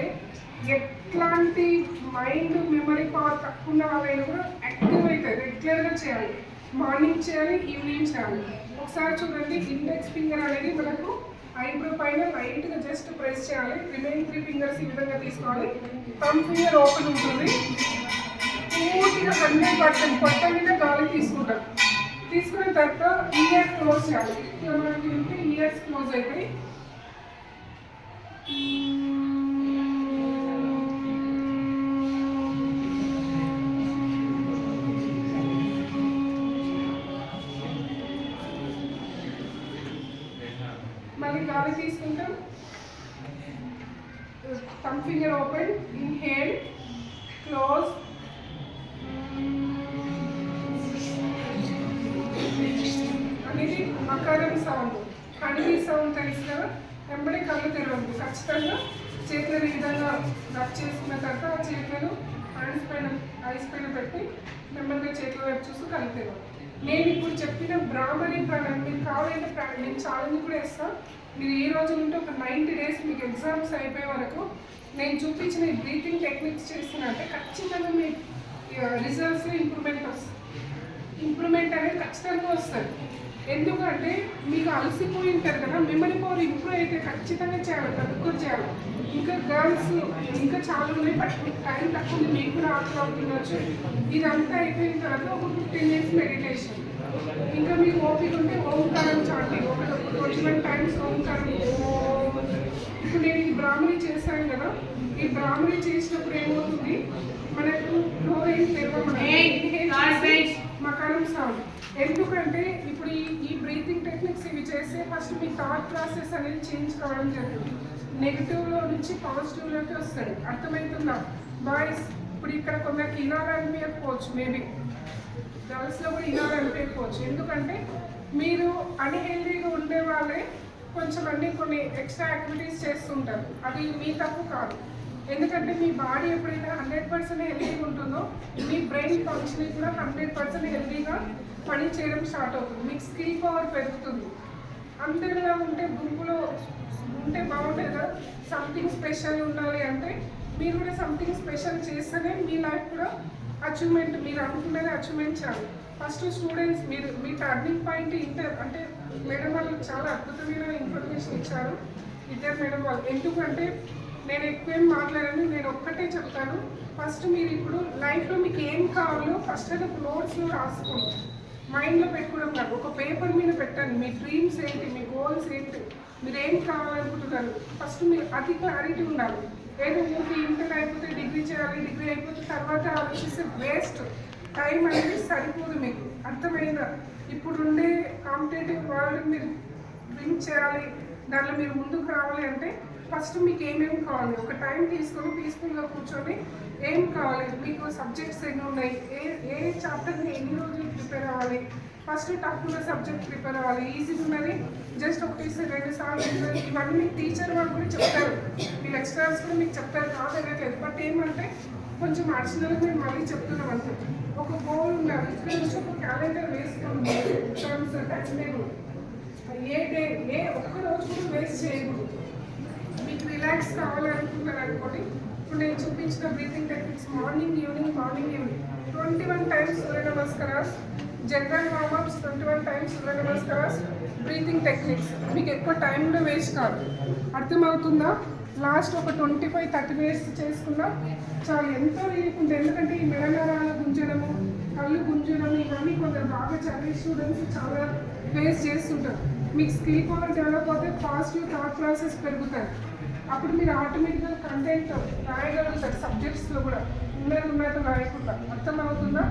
Speaker 5: ఎట్లాంటి మైండ్ మెమరీ పవర్ తక్కువ ఉన్న వాళ్ళైనా కూడా యాక్టివ్ అవుతాయి. రెగ్యులర్గా చేయాలి, మార్నింగ్ చేయాలి, ఈవినింగ్ చేయాలి. ఒకసారి చూడండి, ఇండెక్స్ ఫింగర్ అనేది మనకు ఐబ్రో పైన లైట్గా జస్ట్ ప్రెస్ చేయాలి. రిమైనింగ్ 3 fingers ఈ విధంగా తీసుకోవాలి. థంబ్ ఫింగర్ ఓపెన్ ఉంటుంది. పూర్తిగా 100% పొట్ట మీద గాలి తీసుకుంటాం. తీసుకున్న తర్వాత ఇయర్ క్లోజ్ చేయాలి. మనకి ఇయర్స్ క్లోజ్ అయిపోయి మళ్ళీ గాలి తీసుకుంటాం. Thumb finger open, inhale, close, అనేది మకరం సౌండ్. హనీ సౌండ్ తెలుసు కదా, వెంబడి కళ్ళు తెరవద్దు. ఖచ్చితంగా చేతులను ఈ విధంగా రబ్ చేసుకున్న తర్వాత ఆ చేతులను ఐస్ పైన పెట్టి నెమ్మదిగా చేతుల వైపు చూస్తూ కళ్ళు తెరవద్దు. నేను ఇప్పుడు చెప్పిన బ్రాహ్మణి ప్రాణాయామం మీకు కావాలంటే నేను ఛాలెంజ్ కూడా ఇస్తాను. మీరు ఈ రోజు నుండి ఒక 90 days మీకు ఎగ్జామ్స్ అయిపోయే వరకు నేను చూపించిన ఈ బ్రీతింగ్ టెక్నిక్స్ చేస్తున్నట్టే ఖచ్చితంగా మీ రిజల్ట్స్లో ఇంప్రూవ్మెంట్ వస్తుంది. ఇంప్రూవ్మెంట్ అనేది ఖచ్చితంగా వస్తుంది. ఎందుకంటే మీకు అలసిపోయి ఉంటారు కదా, మెమరీ పవర్ ఇంప్రూవ్ అయితే ఖచ్చితంగా చేయాలి, తక్కువ చేయాలి. ఇంకా గర్ల్స్ ఇంకా చాలా ఉన్నాయి, బట్ టైం తక్కువ ఉంది, మీకు కూడా ఆటలు అవుతుండొచ్చు. ఇదంతా అయిపోయిన తర్వాత ఒక 15 minutes మెడిటేషన్. ఇంకా మీకు ఓపిక ఉంటే ఓంకారం చాటి ఒక 21 times ఓంకారం. ఇప్పుడు నేను ఈ బ్రాహ్మణి చేశాను కదా, ఈ బ్రాహ్మణి చేసినప్పుడు ఏమవుతుంది, మనకు ఫ్లోరైన్ మకారం సౌండ్. ఎందుకంటే ఇప్పుడు ఈ బ్రీతింగ్ టెక్నిక్స్ ఇవి చేస్తే ఫస్ట్ మీ థాట్ ప్రాసెస్ అనేది చేంజ్ కావడం జరుగుతుంది. నెగిటివ్లో నుంచి పాజిటివ్లోకి వస్తుంది. అర్థమవుతుందా బాయ్స్? ఇప్పుడు ఇక్కడ కొందరికి ఇనాలు అనిపించకపోవచ్చు, మేబీ గర్ల్స్లో కూడా ఇనాలు అనిపించకపోవచ్చు. ఎందుకంటే మీరు అన్హెల్దీగా ఉండే వాళ్ళే కొంచెం కొన్ని ఎక్స్ట్రా యాక్టివిటీస్ చేస్తుంటారు. అది మీ తప్పు కాదు. ఎందుకంటే మీ బాడీ ఎప్పుడైతే 100% హెల్దీగా ఉంటుందో మీ బ్రెయిన్ ఫంక్షనింగ్ కూడా 100% హెల్దీగా పని చేయడం స్టార్ట్ అవుతుంది. మీకు స్కిల్ పవర్ పెరుగుతుంది. అందరిలా ఉంటే గుంపులో ఉంటే బాగుంటుంది కదా. సంథింగ్ స్పెషల్ ఉండాలి అంటే మీరు కూడా సంథింగ్ స్పెషల్ చేస్తేనే మీ లైఫ్ కూడా అచీవ్మెంట్, మీరు అనుకున్నది అచీవ్మెంట్ చేయాలి. ఫస్ట్ స్టూడెంట్స్ మీ టర్నింగ్ పాయింట్ అంటే మేడం వాళ్ళు చాలా అద్భుతమైన ఇన్ఫర్మేషన్ ఇచ్చారు, ఇద్దరు మేడం వాళ్ళు. ఎందుకంటే నేను ఎక్కువేం మాట్లాడాను, నేను ఒక్కటే చెప్తాను. ఫస్ట్ మీరు ఇప్పుడు లైఫ్లో మీకు ఏం కావాలో ఫస్ట్ అయితే నోట్స్లో రాసుకోండి, మైండ్లో పెట్టుకోవడం కాదు. ఒక పేపర్ మీద పెట్టండి. మీ డ్రీమ్స్ ఏంటి, మీ గోల్స్ ఏంటి, మీరు ఏం కావాలనుకుంటున్నారు ఫస్ట్ మీరు అది క్లారిటీ ఉండాలి. ఏదో ఊరికి ఇంటర్ అయిపోతే డిగ్రీ చేయాలి, డిగ్రీ అయిపోతే తర్వాత ఆలోచిస్తే వేస్ట్ టైం అనేది సరిపోదు. మీకు అర్థమైందా? ఇప్పుడుండే కాంపిటేటివ్ వరల్డ్ మీరు డ్రీమ్ చేయాలి, దాంట్లో మీరు ముందుకు రావాలి అంటే ఫస్ట్ మీకు ఏమేమి కావాలి ఒక టైం తీసుకొని పీస్ఫుల్గా కూర్చొని ఏం కావాలి, మీకు సబ్జెక్ట్స్ ఎన్ని ఉన్నాయి, ఏ చాప్టర్ని ఎన్ని రోజులు ప్రిపేర్ అవ్వాలి, ఫస్ట్ టఫ్ ఉన్న సబ్జెక్ట్ ప్రిపేర్ అవ్వాలి, ఈజీగా ఉన్నది జస్ట్ 1-2 సార్లు ఇవన్నీ మీకు టీచర్ వాళ్ళు కూడా చెప్తారు, మీ లెక్చరర్స్ కూడా మీకు చెప్తారు, కాదనట్లేదు. బట్ ఏమంటే కొంచెం అడిషనల్గా మేము మళ్ళీ చెప్తున్నాం అంతే. ఒక గోల్ ఉండాలి. ఇక్కడ నుంచి ఒక క్యాలెండర్ వేసుకోండి, ఎగ్జామ్స్ టైం టేబుల్, ఏ ఒక్క రోజు కూడా వేస్ట్ చేయకూడదు. మీకు రిలాక్స్ కావాలనుకుంటున్నారు అనుకోండి, ఇప్పుడు నేను చూపించిన breathing techniques morning evening 21 times సూర్య నమస్కారాస్, జనరల్ వార్మప్స్ 21 times సూర్య నమస్కారాస్, బ్రీతింగ్ టెక్నిక్స్. మీకు ఎక్కువ టైం కూడా వేస్ట్ కాదు. అర్థమవుతుందా? లాస్ట్ ఒక 25-30 minutes చేసుకున్నా చాలా ఎంతో రిలీఫ్ ఉంటుంది. ఎందుకంటే ఈ మెడనరాలు గుంజడము, కళ్ళు గుంజడం ఇవన్నీ కొందరు బాగా చదివే స్టూడెంట్స్ చాలా ఫేస్ చేస్తుంటారు. మీకు స్కిల్ పవర్ డెవలప్ అవుతే పాజిటివ్ థాట్ ప్రాసెస్ పెరుగుతాయి. అప్పుడు మీరు ఆటోమేటిక్గా కంటెంట్ రాయగలుగుతారు, సబ్జెక్ట్స్లో కూడా ఉన్నట్టు రాయకుండా. అర్థమవుతుందా?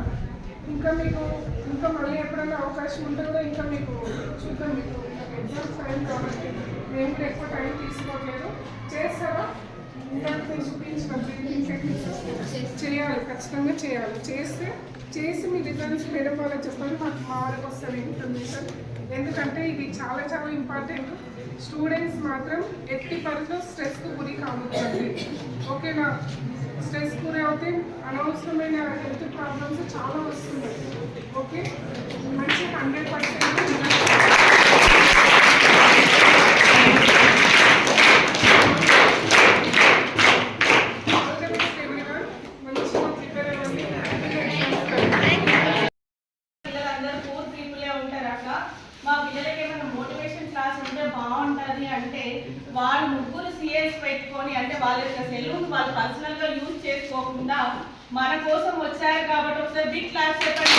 Speaker 5: ఇంకా మీకు ఇంకా మళ్ళీ ఎప్పుడైనా అవకాశం ఉంటే కూడా ఇంకా మీకు చూద్దాం. మీకు ఎగ్జామ్స్ టైం కాబట్టి మేము కూడా ఎక్కువ టైం తీసుకోవట్లేదు. చేస్తారా? ఇంకా నేను చూపించిన బ్రీతింగ్ టెక్నిక్స్ చేయాలి, ఖచ్చితంగా చేయాలి. చేసి మీ రిజల్ట్స్ మేడం వాళ్ళకి చెప్పాలి, మాకు మార్క్ వస్తుంది ఇన్ఫర్మేషన్. ఎందుకంటే ఇది చాలా చాలా ఇంపార్టెంట్. స్టూడెంట్స్ మాత్రం ఎట్టి పరిస్థితుల్లో స్ట్రెస్కు గురి కావద్దండి, ఓకేనా? స్ట్రెస్ గురి అవుతే అనవసరమైన హెల్త్ ప్రాబ్లమ్స్ చాలా వస్తున్నాయి. ఓకే, మంచి 100%
Speaker 7: వాళ్ళు ముగ్గురు సిఎస్ పెట్టుకొని అంటే వాళ్ళ యొక్క సెలూన్ వాళ్ళు పర్సనల్ గా యూజ్ చేసుకోకుండా మన కోసం వచ్చారు కాబట్టి ఒకసారి బిగ్ క్లాస్ చెప్పండి.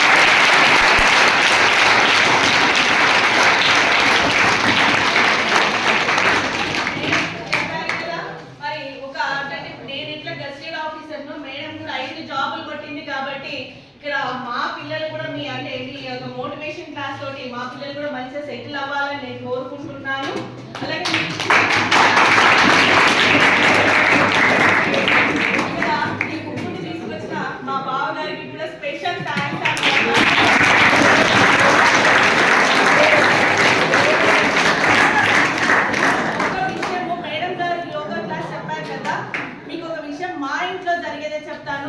Speaker 7: మరి ఒక నేను ఇట్లా గెస్టెడ్ ఆఫీసర్ను, మేడం కూడా 5 జాబులు కొట్టింది కాబట్టి ఇక్కడ మా పిల్లలు కూడా మీ అంటే మీ యొక్క మోటివేషన్ క్లాస్ తోటి మా పిల్లలు కూడా మంచిగా సెటిల్ అవ్వాలని నేను కోరుకుంటున్నాను. అలాగే ఈ బుక్కుని తీసుకొచ్చిన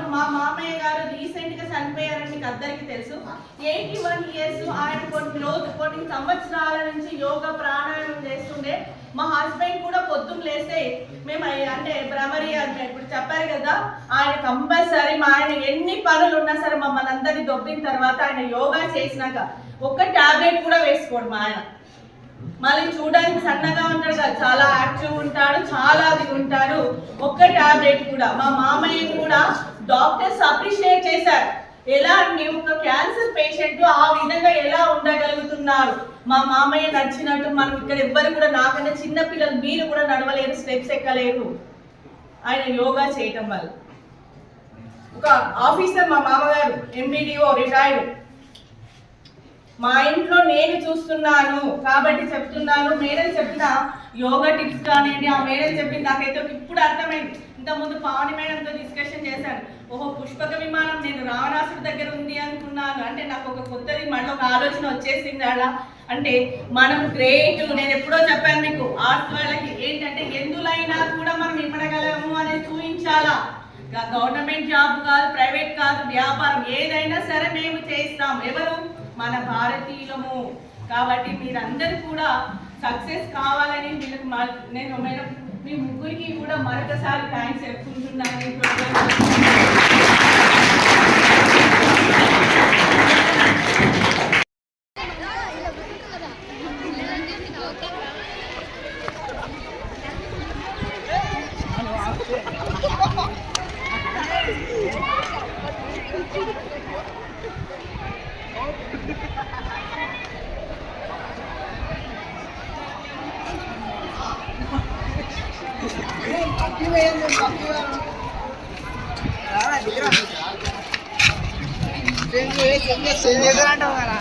Speaker 7: చెప్తున్నాను. మా మామయ్య గారు రీసెంట్గా చనిపోయారని మీకు అందరికీ తెలుసు. 81 years ఆయన కొన్ని సంవత్సరాల నుంచి యోగా ప్రాణాయామం చేస్తుండే. మా హస్బెండ్ కూడా పొద్దున్న లేస్తే మేము అంటే భ్రమరి అంటే ఇప్పుడు చెప్పారు కదా, ఆయన కంపల్సరీ ఆయన ఎన్ని పనులు ఉన్నా సరే మమ్మల్ని అందరినీ దొబ్బిన తర్వాత ఆయన యోగా చేసినాక ఒక్క టాబ్లెట్ కూడా వేసుకోడు మా ఆయన. మళ్ళీ చూడడానికి సన్నగా ఉంటాడు కదా, చాలా యాక్టివ్ ఉంటాడు, చాలా అది ఉంటారు. ఒక్క టాబ్లెట్ కూడా మా మామయ్య కూడా డాక్టర్స్ అప్రిషియేట్ చేశారు. ఎలా అంటే ఒక క్యాన్సర్ పేషెంట్ ఆ విధంగా ఎలా ఉండగలుగుతున్నారు. మా మామయ్య నడిచినట్టు మనం ఇక్కడ ఎవ్వరు కూడా, నాకన్నా చిన్న పిల్లలు మీరు కూడా నడవలేరు, స్టెప్స్ ఎక్కలేరు ఆయన యోగా చేయటం వల్ల. ఒక ఆఫీసర్ మా మామగారు MBDO రిటైర్డ్. మా ఇంట్లో నేను చూస్తున్నాను కాబట్టి చెప్తున్నాను. మేడం చెప్పిన యోగా టిప్స్ కానివ్వండి, ఆ మేడం చెప్పింది నాకైతే ఇప్పుడు అర్థమైంది. ఇంతకుముందు పావని మేడంతో డిస్కషన్ చేశాను. ఓహో పుష్పక విమానం నేను రావణాసుడి దగ్గర ఉంది అనుకున్నాను. అంటే నాకు ఒక కొత్తది మళ్ళీ ఒక ఆలోచన వచ్చేసింది అలా. అంటే మనం గ్రేట్. నేను ఎప్పుడో చెప్పాను మీకు, ఆర్ట్స్ వాళ్ళకి ఏంటంటే ఎందులైనా కూడా మనం ఇమ్మడగలము అనేది చూపించాలా. గవర్నమెంట్ జాబ్ కాదు, ప్రైవేట్ కాదు, వ్యాపారం ఏదైనా సరే మేము చేస్తాం. ఎవరు? మన భారతీయులము. కాబట్టి మీరందరూ కూడా సక్సెస్ కావాలని నేను మేడం మీ ముగ్గురికి కూడా మరొకసారి థ్యాంక్స్ చెప్పుకుంటున్నాను.
Speaker 1: చెయ్యదంటావు కదా.